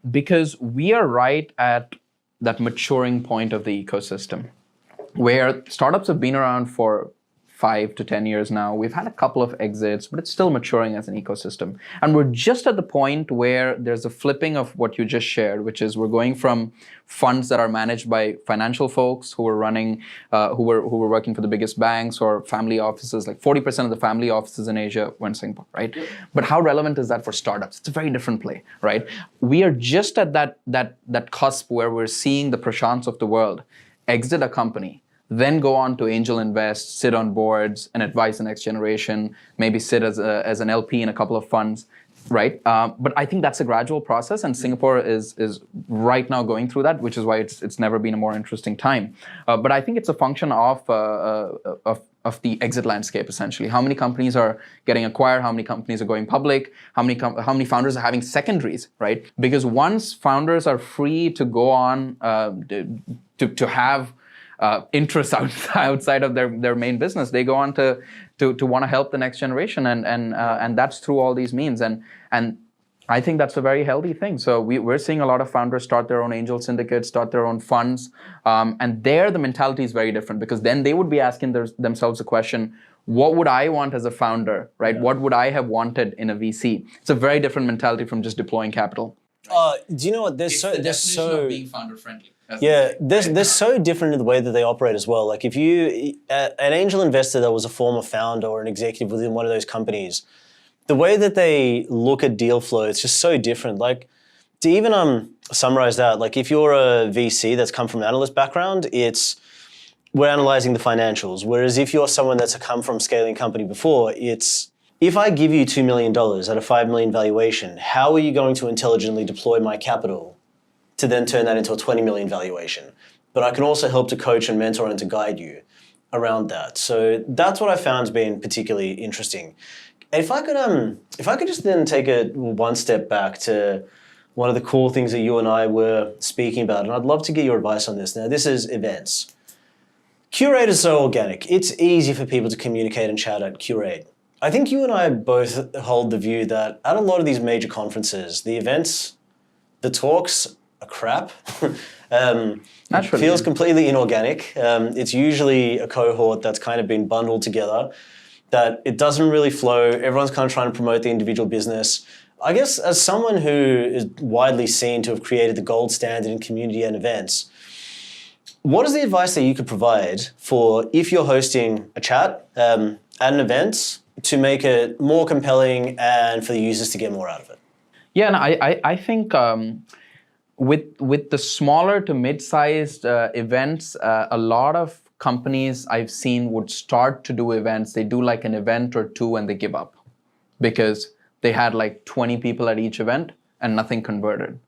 Because we are right at that maturing point of the ecosystem where startups have been around for 5 to 10 years now. We've had a couple of exits, but it's still maturing as an ecosystem. And we're just at the point where there's a flipping of what you just shared, which is we're going from funds that are managed by financial folks who are running, who were working for the biggest banks or family offices. Like 40% of the family offices in Asia were in Singapore, right? Yep. But how relevant is that for startups? It's a very different play, right? We are just at that cusp where we're seeing the Prashants of the world exit a company, then go on to angel invest, sit on boards and advise the next generation, maybe sit as an LP in a couple of funds, right? But I think that's a gradual process, and Singapore is right now going through that, which is why it's never been a more interesting time. But I think it's a function of the exit landscape, essentially. How many companies are getting acquired? How many companies are going public? How many founders are having secondaries, right? Because once founders are free to go on to have interests outside of their main business, they go on to want to help the next generation, and that's through all these means, and I think that's a very healthy thing. So we're seeing a lot of founders start their own angel syndicates, start their own funds, and there the mentality is very different because then they would be asking themselves the question, what would I want as a founder, right? Yeah. What would I have wanted in a VC? It's a very different mentality from just deploying capital. Do you know what? There's so of being founder friendly. Yeah, they're so different in the way that they operate as well. Like if you, an angel investor that was a former founder or an executive within one of those companies, the way that they look at deal flow, it's just so different. Like to even summarize that, like if you're a VC that's come from an analyst background, we're analyzing the financials. Whereas if you're someone that's come from scaling company before, if I give you $2 million at a $5 million valuation, how are you going to intelligently deploy my capital to then turn that into a 20 million valuation? But I can also help to coach and mentor and to guide you. around that. So that's what I found has been particularly interesting. If I could just then take it one step back to one of the cool things that you and I were speaking about, and I'd love to get your advice on this. Now, this is events. Curate is so organic. It's easy for people to communicate and chat at Curate. I think you and I both hold the view that at a lot of these major conferences, the events, the talks are crap. It feels completely inorganic. It's usually a cohort that's kind of been bundled together, that it doesn't really flow. Everyone's kind of trying to promote the individual business. I guess as someone who is widely seen to have created the gold standard in community and events, what is the advice that you could provide for if you're hosting a chat at an event to make it more compelling and for the users to get more out of it? Yeah, and I think with the smaller to mid-sized events, a lot of companies I've seen would start to do events. They do like an event or two and they give up because they had like 20 people at each event and nothing converted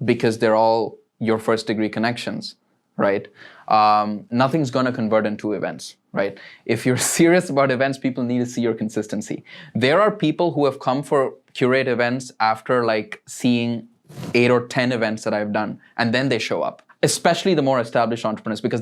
because they're all your first degree connections, right? Nothing's going to convert in 2 events, right? If you're serious about events, people need to see your consistency. There are people who have come for Curate events after like seeing 8 or 10 events that I've done, and then they show up. Especially the more established entrepreneurs, because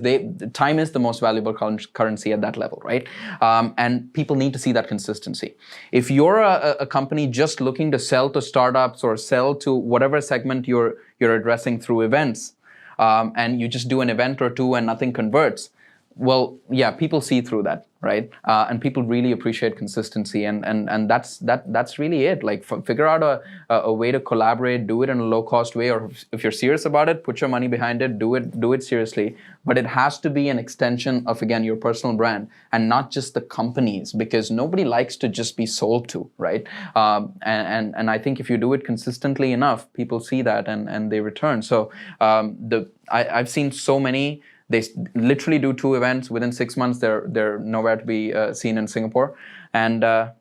time is the most valuable currency at that level, right? And people need to see that consistency. If you're a company just looking to sell to startups or sell to whatever segment you're addressing through events, and you just do an event or 2 and nothing converts, well, yeah, people see through that, right? And people really appreciate consistency, and that's really it. Like, figure out a way to collaborate, do it in a low cost way, or if you're serious about it, put your money behind it, do it seriously. But it has to be an extension of, again, your personal brand and not just the companies, because nobody likes to just be sold to, right? And I think if you do it consistently enough, people see that and they return. So I've seen so many. They literally do 2 events within 6 months. They're nowhere to be seen in Singapore, and that's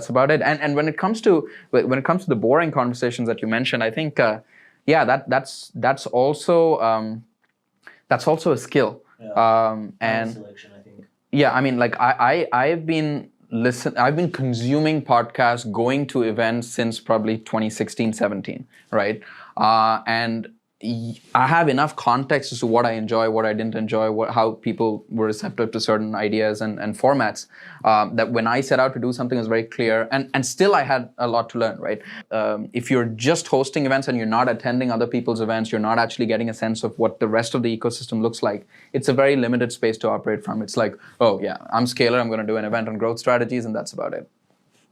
about it. And when it comes to the boring conversations that you mentioned, I think that's also a skill. Yeah. And selection, I think. Yeah, I mean, like I've been consuming podcasts, going to events since probably 2016, 17, right? And I have enough context as to what I enjoy, what I didn't enjoy, how people were receptive to certain ideas and formats, that when I set out to do something, it was very clear. And still I had a lot to learn, right? If you're just hosting events and you're not attending other people's events, you're not actually getting a sense of what the rest of the ecosystem looks like, it's a very limited space to operate from. It's like, oh yeah, I'm Scalar, I'm going to do an event on growth strategies, and that's about it.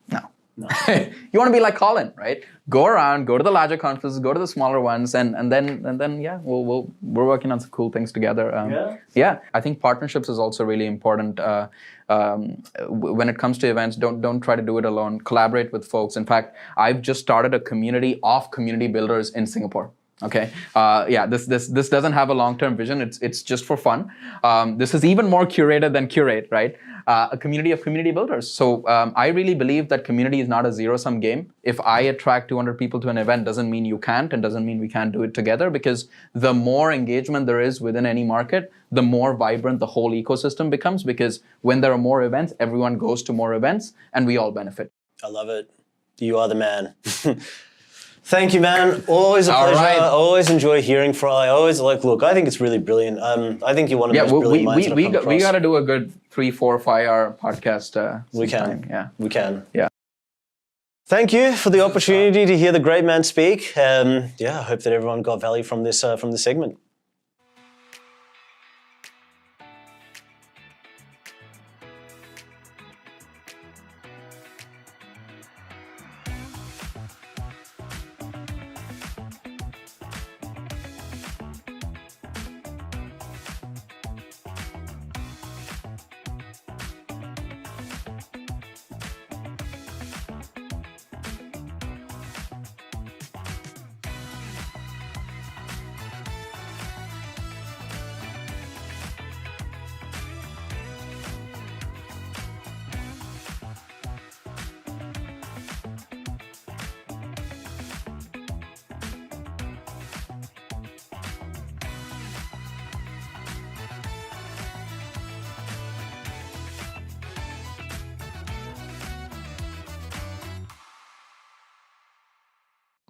No. You want to be like Colin, right? Go around, go to the larger conferences, go to the smaller ones, and then yeah, we're working on some cool things together. Yeah, I think partnerships is also really important. When it comes to events, don't try to do it alone. Collaborate with folks. In fact, I've just started a community of community builders in Singapore. Okay. This doesn't have a long-term vision. It's just for fun. This is even more curated than Curate, right? A community of community builders. So I really believe that community is not a zero-sum game. If I attract 200 people to an event, doesn't mean you can't, and doesn't mean we can't do it together, because the more engagement there is within any market, the more vibrant the whole ecosystem becomes, because when there are more events, everyone goes to more events and we all benefit. I love it. You are the man. Thank you, man. Always a pleasure. Right. I always enjoy hearing from. I always look, I think it's really brilliant. I think you're one of the most brilliant minds that I've come across. We got to do a good 3, 4, 5 hour podcast. We can. Yeah. We can. Yeah. Thank you for the opportunity to hear the great man speak. I hope that everyone got value from this segment.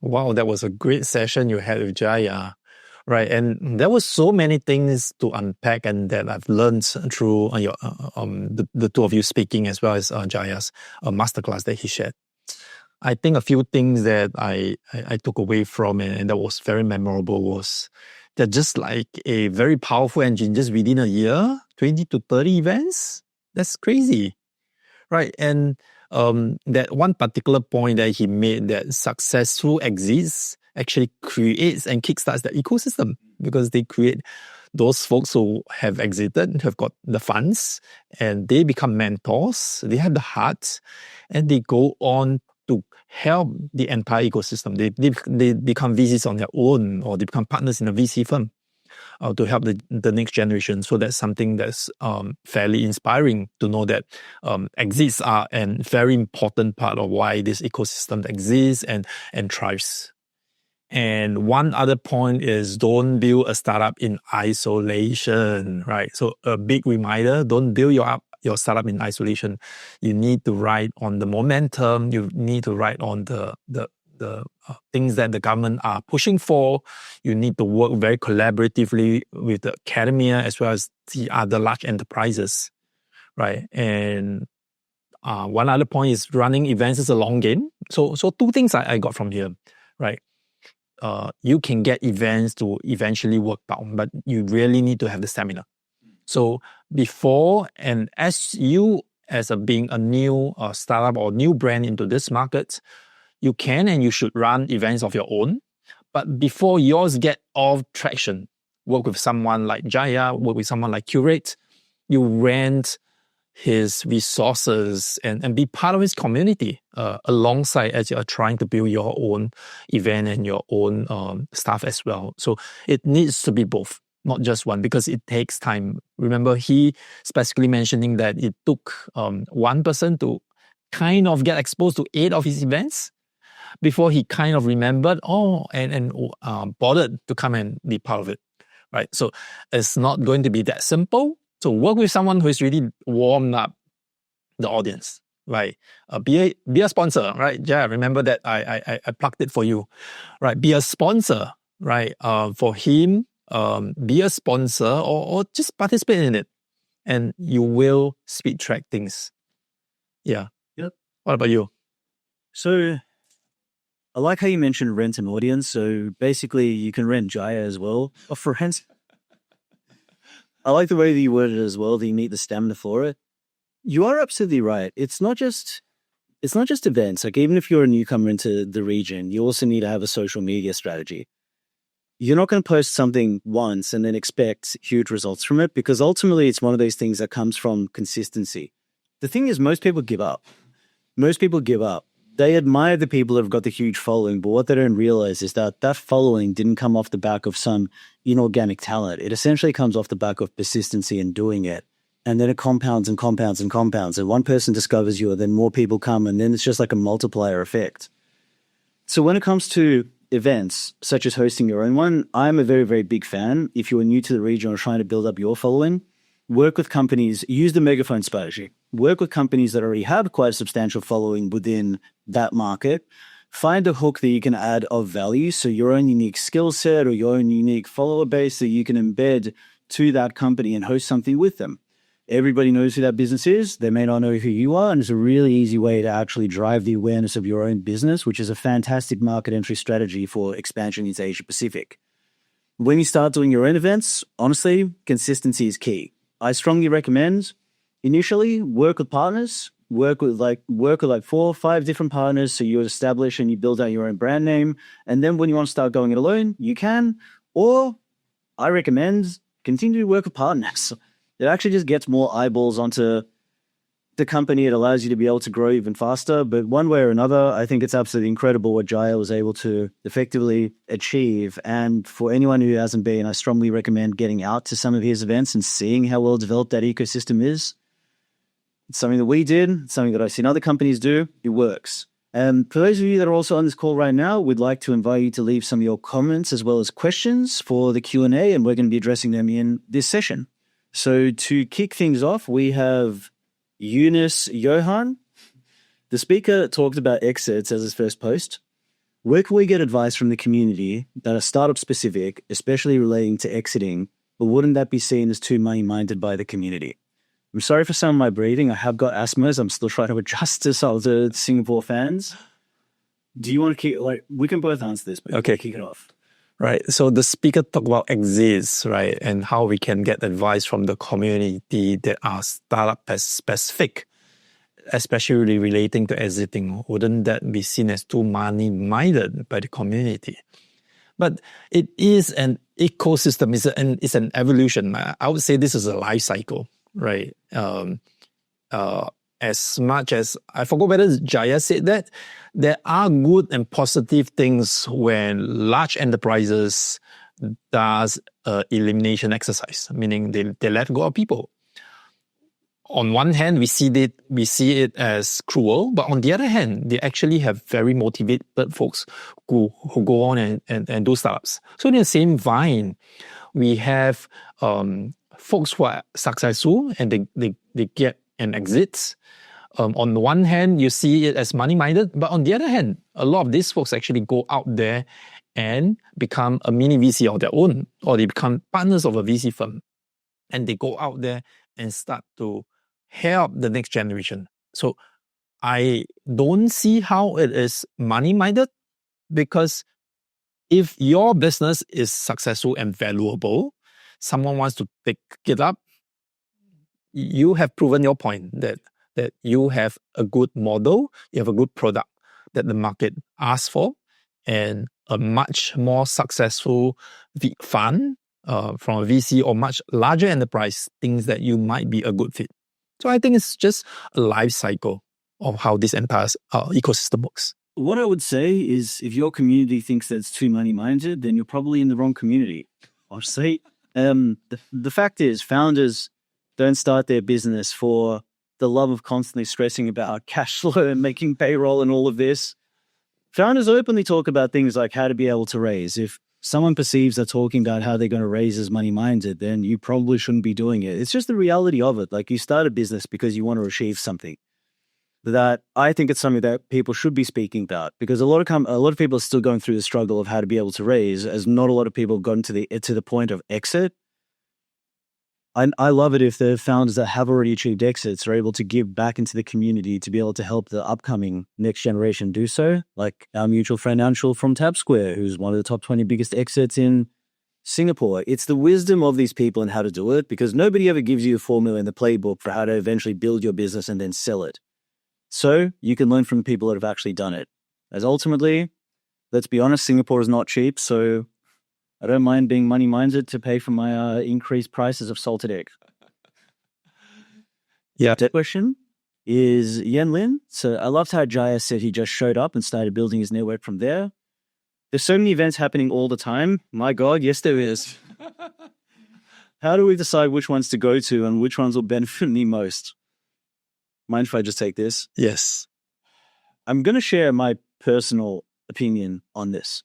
Wow, that was a great session you had with Jaya. Right, and there were so many things to unpack, and that I've learned through the two of you speaking, as well as Jaya's masterclass that he shared. I think a few things that I took away from it, and that was very memorable, was that just like a very powerful engine, just within a year, 20 to 30 events. That's crazy, right? And that one particular point that he made, that successful exits actually creates and kickstarts the ecosystem, because they create those folks who have exited, have got the funds, and they become mentors, they have the heart, and they go on to help the entire ecosystem. They become VCs on their own, or they become partners in a VC firm to help the next generation. So that's something that's fairly inspiring to know that exits are a very important part of why this ecosystem exists and thrives. And one other point is, don't build a startup in isolation, right? So a big reminder, don't build your startup in isolation. You need to ride on the momentum. You need to ride on the things that the government are pushing for. You need to work very collaboratively with the academia as well as the other large enterprises, right? And one other point is, running events is a long game. So two things I got from here, right? You can get events to eventually work out, but you really need to have the stamina. So before and as being a new startup or new brand into this market, you can and you should run events of your own. But before yours get all traction, work with someone like Jaya, work with someone like Curate. You rent his resources and be part of his community alongside as you are trying to build your own event and your own stuff as well. So it needs to be both, not just one, because it takes time. Remember, he specifically mentioning that it took one person to kind of get exposed to 8 of his events before he kind of remembered, and bothered to come and be part of it, right? So it's not going to be that simple. So work with someone who is really warmed up the audience, right? Be a sponsor, right? Yeah, remember that I plugged it for you, right? Be a sponsor, right? For him, be a sponsor or just participate in it, and you will speed track things. Yeah. Yep. What about you? So I like how you mentioned rent an audience. So basically, you can rent Jaya as well. For rent. I like the way that you worded it as well, that you need the stamina for it. You are absolutely right. It's not just events. Like, even if you're a newcomer into the region, you also need to have a social media strategy. You're not going to post something once and then expect huge results from it, because ultimately it's one of those things that comes from consistency. The thing is, most people give up. They admire the people that have got the huge following, but what they don't realize is that that following didn't come off the back of some inorganic talent. It essentially comes off the back of persistency in doing it. And then it compounds and compounds and compounds. And one person discovers you, and then more people come, and then it's just like a multiplier effect. So when it comes to events, such as hosting your own one, I'm a very, very big fan. If you're new to the region or trying to build up your following, work with companies, use the megaphone strategy. Work with companies that already have quite a substantial following within that market. Find a hook that you can add of value, so your own unique skill set or your own unique follower base that you can embed to that company and host something with them. Everybody knows who that business is. They may not know who you are, and it's a really easy way to actually drive the awareness of your own business, which is a fantastic market entry strategy for expansion into Asia Pacific. When you start doing your own events, honestly, consistency is key. I strongly recommend initially work with partners, work with like 4 or 5 different partners, so you establish and you build out your own brand name. And then when you want to start going it alone, you can. Or I recommend continue to work with partners. It actually just gets more eyeballs onto the company. It allows you to be able to grow even faster. But one way or another, I think it's absolutely incredible what Jaya was able to effectively achieve. And for anyone who hasn't been, I strongly recommend getting out to some of his events and seeing how well developed that ecosystem is. It's something that we did. It's something that I've seen other companies do. It works. And for those of you that are also on this call right now, we'd like to invite you to leave some of your comments as well as questions for the Q&A, and we're going to be addressing them in this session. So to kick things off, we have Eunice Johan. The speaker talked about exits as his first post. Where can we get advice from the community that are startup specific, especially relating to exiting, but wouldn't that be seen as too money-minded by the community? I'm sorry for some of my breathing. I have got asthma. I'm still trying to adjust to some of the Singapore fans. Do you want to kick, we can both answer this, but Okay. kick it off. Right. So the speaker talked about exits, right? And how we can get advice from the community that are startup specific, especially relating to exiting. Wouldn't that be seen as too money-minded by the community? But it is an ecosystem. It's an evolution. I would say this is a life cycle, right? As much as, I forgot whether Jaya said that, there are good and positive things when large enterprises does elimination exercise, meaning they let go of people. On one hand, we see it as cruel, but on the other hand, they actually have very motivated folks who go on and do startups. So in the same vein, we have folks who are successful and they get an exit. On the one hand, you see it as money-minded, but on the other hand, a lot of these folks actually go out there and become a mini VC of their own, or they become partners of a VC firm. And they go out there and start to help the next generation. So I don't see how it is money-minded, because if your business is successful and valuable, someone wants to pick it up, you have proven your point that you have a good model, you have a good product that the market asks for, and a much more successful fund from a VC or much larger enterprise thinks that you might be a good fit. So I think it's just a life cycle of how this entire ecosystem works. What I would say is, if your community thinks that's too money-minded, then you're probably in the wrong community. Honestly, the fact is, founders don't start their business for the love of constantly stressing about cash flow and making payroll and all of this. Founders openly talk about things like how to be able to raise. If someone perceives they're talking about how they're going to raise as money-minded, then you probably shouldn't be doing it. It's just the reality of it. Like, you start a business because you want to achieve something. That I think it's something that people should be speaking about, because a lot of people are still going through the struggle of how to be able to raise, as not a lot of people have gotten to the point of exit. I love it if the founders that have already achieved exits are able to give back into the community to be able to help the upcoming next generation do so. Like our mutual friend Anshul from TapSquare, who's one of the top 20 biggest exits in Singapore. It's the wisdom of these people and how to do it, because nobody ever gives you the formula in the playbook for how to eventually build your business and then sell it. So you can learn from the people that have actually done it. As ultimately, let's be honest, Singapore is not cheap, so I don't mind being money-minded to pay for my increased prices of salted egg. Yeah. That question is Yen Lin. So I loved how Jaya said he just showed up and started building his network from there. There's so many events happening all the time. My God, yes, there is. How do we decide which ones to go to and which ones will benefit me most? Mind if I just take this? Yes. I'm going to share my personal opinion on this.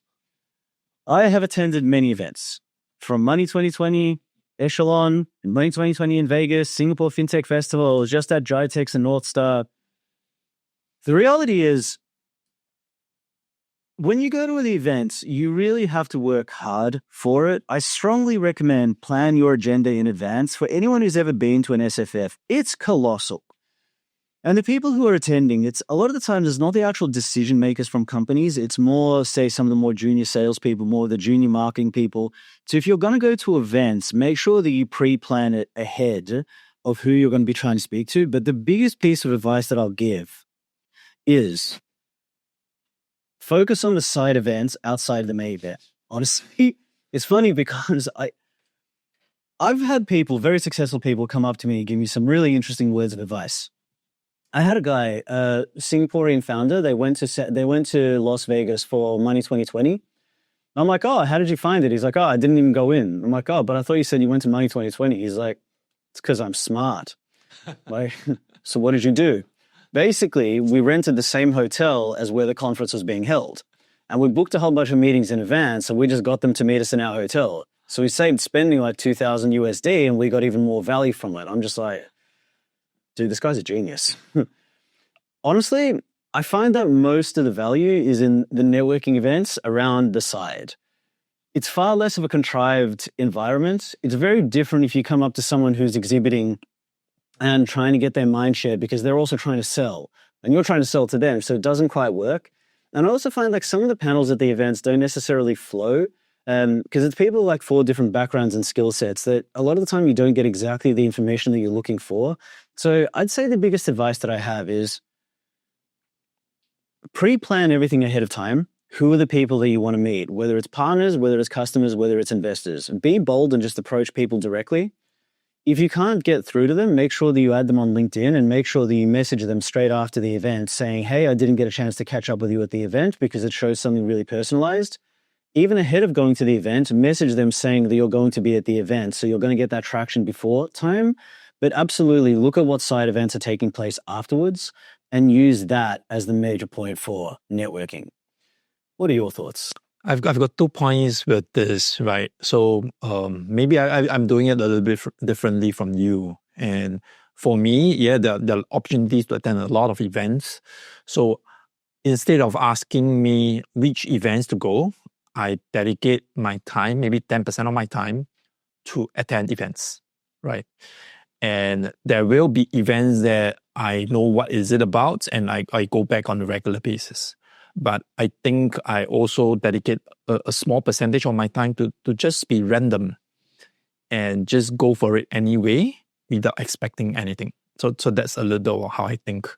I have attended many events, from Money 2020, Echelon, and Money 2020 in Vegas, Singapore FinTech Festival. I was just at GITEX and North Star. The reality is, when you go to the events, you really have to work hard for it. I strongly recommend plan your agenda in advance. For anyone who's ever been to an SFF, it's colossal. And the people who are attending, it's a lot of the times it's not the actual decision makers from companies. It's more, say, some of the more junior salespeople, more of the junior marketing people. So if you're going to go to events, make sure that you pre-plan it ahead of who you're going to be trying to speak to. But the biggest piece of advice that I'll give is focus on the side events outside the main event. Honestly, it's funny because I've had people, very successful people, come up to me and give me some really interesting words of advice. I had a guy, a Singaporean founder. They went to Las Vegas for Money 2020. I'm like, oh, how did you find it? He's like, oh, I didn't even go in. I'm like, oh, but I thought you said you went to Money 2020. He's like, it's because I'm smart. Like, so what did you do? Basically, we rented the same hotel as where the conference was being held. And we booked a whole bunch of meetings in advance, and we just got them to meet us in our hotel. So we saved spending like 2,000 USD, and we got even more value from it. I'm just like, dude, this guy's a genius. Honestly, I find that most of the value is in the networking events around the side. It's far less of a contrived environment. It's very different if you come up to someone who's exhibiting and trying to get their mind share because they're also trying to sell and you're trying to sell to them. So it doesn't quite work. And I also find like some of the panels at the events don't necessarily flow because it's people like 4 different backgrounds and skill sets that a lot of the time you don't get exactly the information that you're looking for. So I'd say the biggest advice that I have is pre-plan everything ahead of time. Who are the people that you want to meet? Whether it's partners, whether it's customers, whether it's investors. Be bold and just approach people directly. If you can't get through to them, make sure that you add them on LinkedIn and make sure that you message them straight after the event saying, hey, I didn't get a chance to catch up with you at the event because it shows something really personalized. Even ahead of going to the event, message them saying that you're going to be at the event. So you're going to get that traction before time. But absolutely look at what side events are taking place afterwards and use that as the major point for networking. What are your thoughts? I've got 2 points with this, right? So maybe I'm doing it a little bit differently from you. And for me, yeah, there are opportunities to attend a lot of events. So instead of asking me which events to go, I dedicate my time, maybe 10% of my time, to attend events, right? And there will be events that I know what is it about, and I go back on a regular basis. But I think I also dedicate a small percentage of my time to just be random and just go for it anyway without expecting anything. So that's a little how I think.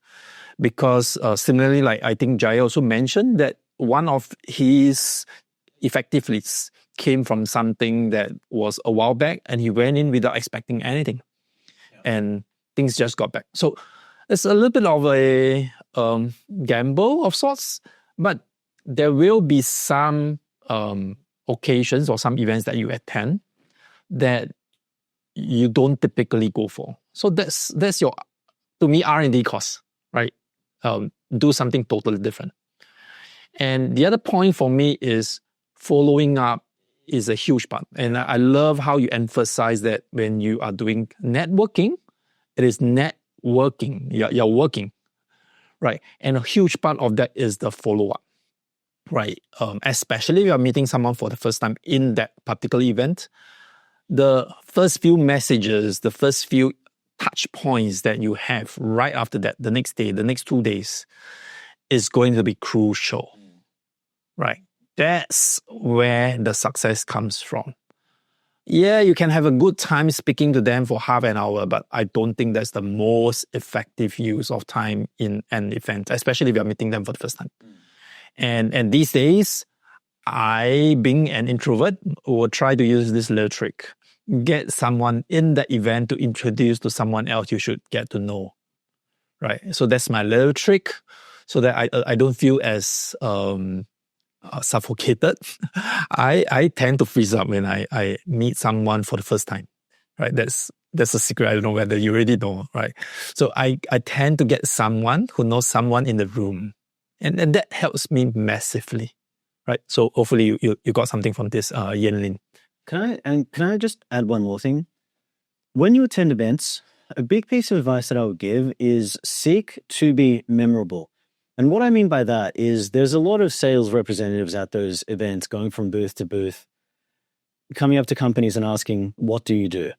Because similarly, like I think Jaya also mentioned that one of his effective leads came from something that was a while back and he went in without expecting anything. Yeah. And things just got back. So it's a little bit of a gamble of sorts. But there will be some occasions or some events that you attend that you don't typically go for. So that's your, to me, R&D cost, right? Do something totally different. And the other point for me is following up is a huge part. And I love how you emphasize that when you are doing networking, it is networking. You're working. Right. And a huge part of that is the follow-up, right? Especially if you're meeting someone for the first time in that particular event, the first few messages, the first few touch points that you have right after that, the next day, the next 2 days, is going to be crucial, right? That's where the success comes from. Yeah, you can have a good time speaking to them for half an hour, but I don't think that's the most effective use of time in an event, especially if you're meeting them for the first time. And these days, I, being an introvert, will try to use this little trick. Get someone in the event to introduce to someone else you should get to know, right? So that's my little trick so that I don't feel as suffocated. I tend to freeze up when I meet someone for the first time, right? That's a secret. I don't know whether you already know, right? So I tend to get someone who knows someone in the room, and that helps me massively, right? So hopefully you got something from this, Yen Lin. Can I just add one more thing? When you attend events, a big piece of advice that I would give is seek to be memorable. And what I mean by that is there's a lot of sales representatives at those events going from booth to booth, coming up to companies and asking, what do you do?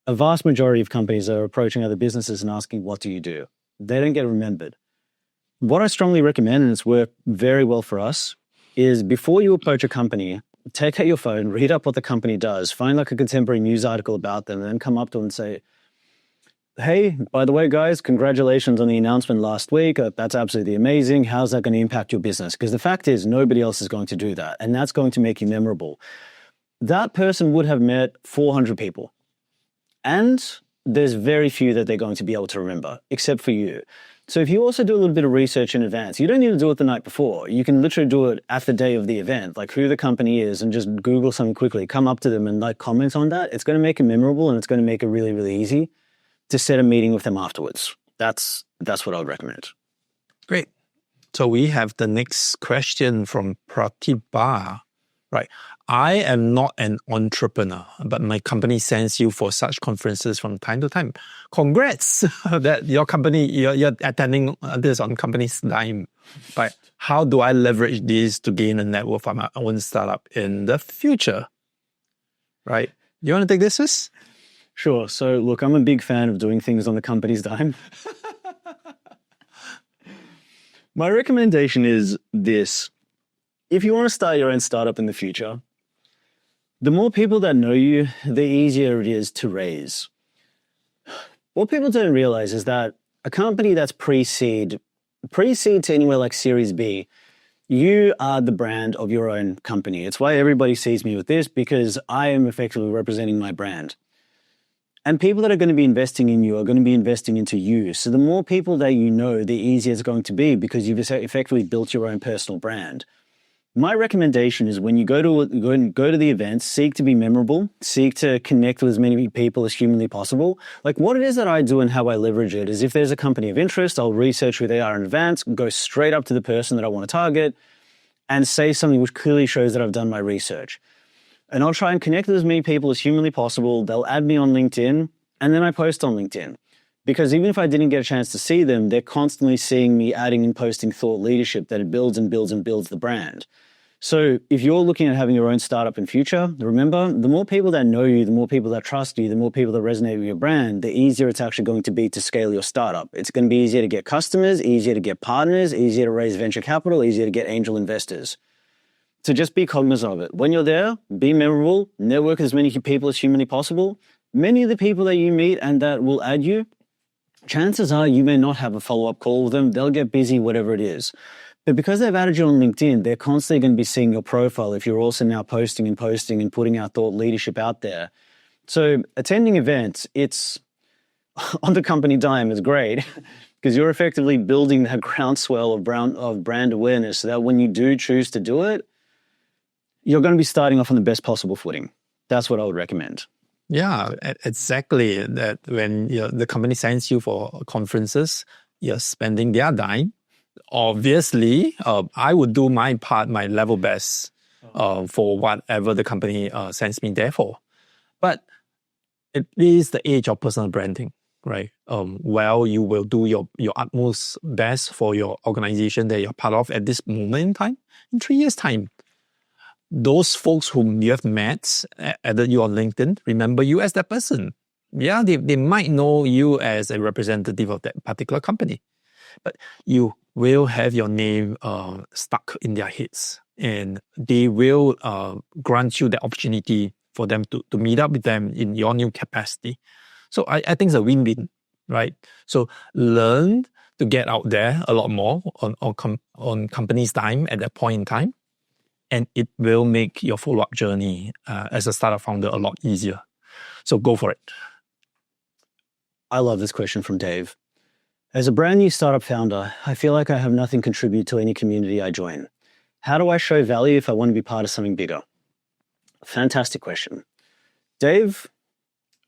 A vast majority of companies are approaching other businesses and asking, what do you do? They don't get remembered. What I strongly recommend, and it's worked very well for us, is before you approach a company, take out your phone, read up what the company does, find like a contemporary news article about them, and then come up to them and say, hey, by the way, guys, congratulations on the announcement last week. That's absolutely amazing. How's that going to impact your business? Because the fact is, nobody else is going to do that. And that's going to make you memorable. That person would have met 400 people. And there's very few that they're going to be able to remember, except for you. So if you also do a little bit of research in advance, you don't need to do it the night before. You can literally do it at the day of the event, like who the company is, and just Google something quickly, come up to them and like comment on that. It's going to make it memorable, and it's going to make it really, really easy to set a meeting with them afterwards. That's what I would recommend. Great. So we have the next question from Pratibha, right? I am not an entrepreneur, but my company sends you for such conferences from time to time. Congrats that your company, you're attending this on company's dime. But how do I leverage this to gain a network for my own startup in the future? Right? You want to take this, Sis? Sure. So look, I'm a big fan of doing things on the company's dime. My recommendation is this. If you want to start your own startup in the future, the more people that know you, the easier it is to raise. What people don't realize is that a company that's pre-seed to anywhere like Series B, you are the brand of your own company. It's why everybody sees me with this, because I am effectively representing my brand. And people that are going to be investing in you are going to be investing into you. So the more people that you know, the easier it's going to be, because you've effectively built your own personal brand. My recommendation is when you go to the events, seek to be memorable, seek to connect with as many people as humanly possible. Like what it is that I do and how I leverage it is if there's a company of interest, I'll research who they are in advance, go straight up to the person that I want to target and say something which clearly shows that I've done my research. And I'll try and connect with as many people as humanly possible. They'll add me on LinkedIn and then I post on LinkedIn. Because even if I didn't get a chance to see them, they're constantly seeing me adding and posting thought leadership that it builds and builds and builds the brand. So if you're looking at having your own startup in future, remember, the more people that know you, the more people that trust you, the more people that resonate with your brand, the easier it's actually going to be to scale your startup. It's going to be easier to get customers, easier to get partners, easier to raise venture capital, easier to get angel investors. So just be cognizant of it. When you're there, be memorable, network with as many people as humanly possible. Many of the people that you meet and that will add you, chances are you may not have a follow-up call with them. They'll get busy, whatever it is. But because they've added you on LinkedIn, they're constantly going to be seeing your profile if you're also now posting and putting out thought leadership out there. So attending events, it's on the company dime is great because you're effectively building that groundswell of brand awareness so that when you do choose to do it, you're going to be starting off on the best possible footing. That's what I would recommend. Yeah, exactly. That when the company sends you for conferences, you're spending their dime. Obviously, I would do my part, my level best for whatever the company sends me there for. But it is the age of personal branding, right? Well, you will do your utmost best for your organization that you're part of at this moment in time. In 3 years' time, those folks whom you have met, added you on LinkedIn, remember you as that person. Yeah, they might know you as a representative of that particular company. But you will have your name stuck in their heads, and they will grant you the opportunity for them to meet up with them in your new capacity. So I think it's a win-win, right? So learn to get out there a lot more on company's time at that point in time, and it will make your follow-up journey as a startup founder a lot easier. So go for it. I love this question from Dave. As a brand new startup founder, I feel like I have nothing to contribute to any community I join. How do I show value if I want to be part of something bigger? Fantastic question. Dave,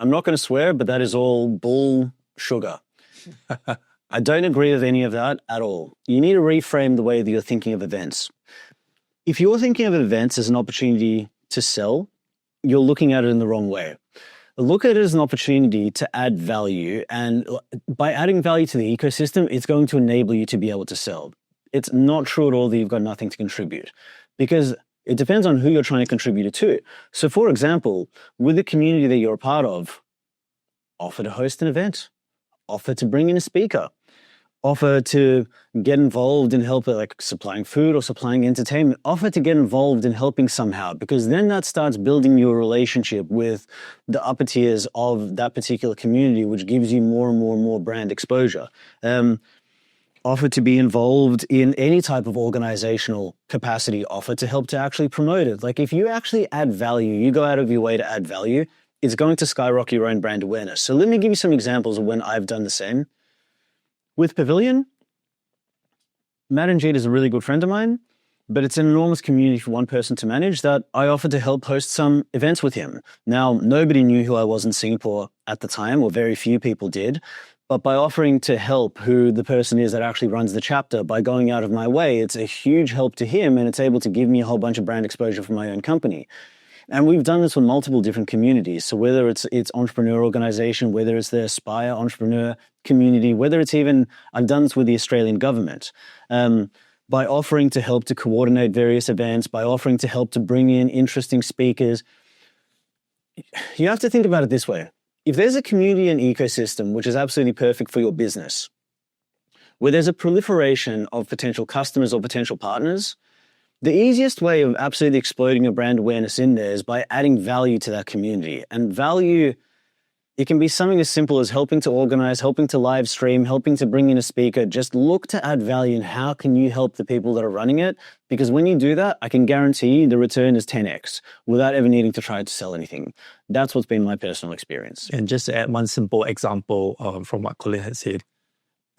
I'm not going to swear, but that is all bull sugar. I don't agree with any of that at all. You need to reframe the way that you're thinking of events. If you're thinking of events as an opportunity to sell, you're looking at it in the wrong way. Look at it as an opportunity to add value, and by adding value to the ecosystem, it's going to enable you to be able to sell. It's not true at all that you've got nothing to contribute, because it depends on who you're trying to contribute it to. So for example, with the community that you're a part of, offer to host an event, offer to bring in a speaker, offer to get involved in help like supplying food or supplying entertainment, offer to get involved in helping somehow, because then that starts building your relationship with the upper tiers of that particular community, which gives you more and more and more brand exposure. Offer to be involved in any type of organizational capacity, offer to help to actually promote it. Like if you actually add value, you go out of your way to add value, it's going to skyrocket your own brand awareness. So let me give you some examples of when I've done the same. With Pavilion, Matt and Jeet is a really good friend of mine, but it's an enormous community for one person to manage that I offered to help host some events with him. Now, nobody knew who I was in Singapore at the time, or very few people did, But by offering to help who the person is that actually runs the chapter, by going out of my way, it's a huge help to him, and it's able to give me a whole bunch of brand exposure for my own company. And we've done this with multiple different communities. So whether it's entrepreneur organization, whether it's the Aspire entrepreneur community, whether it's even, I've done this with the Australian government. By offering to help to coordinate various events, by offering to help to bring in interesting speakers, you have to think about it this way. If there's a community and ecosystem which is absolutely perfect for your business, where there's a proliferation of potential customers or potential partners, the easiest way of absolutely exploding your brand awareness in there is by adding value to that community. And value, it can be something as simple as helping to organize, helping to live stream, helping to bring in a speaker. Just look to add value and how can you help the people that are running it? Because when you do that, I can guarantee you the return is 10x without ever needing to try to sell anything. That's what's been my personal experience. And just to add one simple example from what Colin had said,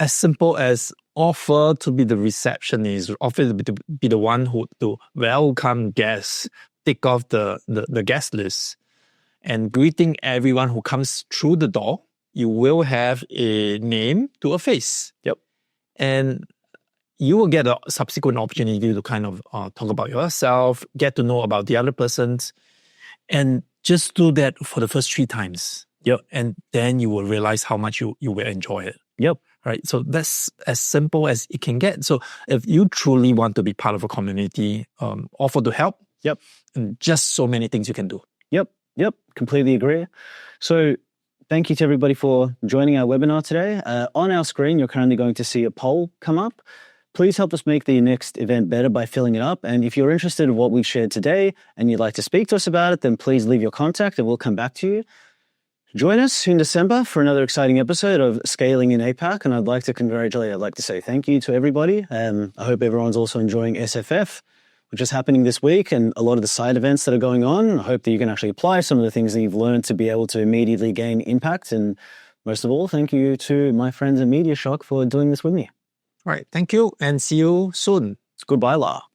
as simple as offer to be the receptionist, offer to be the one who to welcome guests, take off the guest list, and greeting everyone who comes through the door. You will have a name to a face. Yep. And you will get a subsequent opportunity to kind of talk about yourself, get to know about the other persons, and just do that for the first 3 times. Yep. And then you will realize how much you will enjoy it. Yep. Right. So that's as simple as it can get. So if you truly want to be part of a community, offer to help. Yep. And just so many things you can do. Yep. Completely agree. So thank you to everybody for joining our webinar today. On our screen, you're currently going to see a poll come up. Please help us make the next event better by filling it up. And if you're interested in what we've shared today and you'd like to speak to us about it, then please leave your contact and we'll come back to you. Join us in December for another exciting episode of Scaling in APAC. And I'd like to say thank you to everybody. I hope everyone's also enjoying SFF, which is happening this week, and a lot of the side events that are going on. I hope that you can actually apply some of the things that you've learned to be able to immediately gain impact. And most of all, thank you to my friends at MediaShock for doing this with me. All right. Thank you and see you soon. Goodbye, La.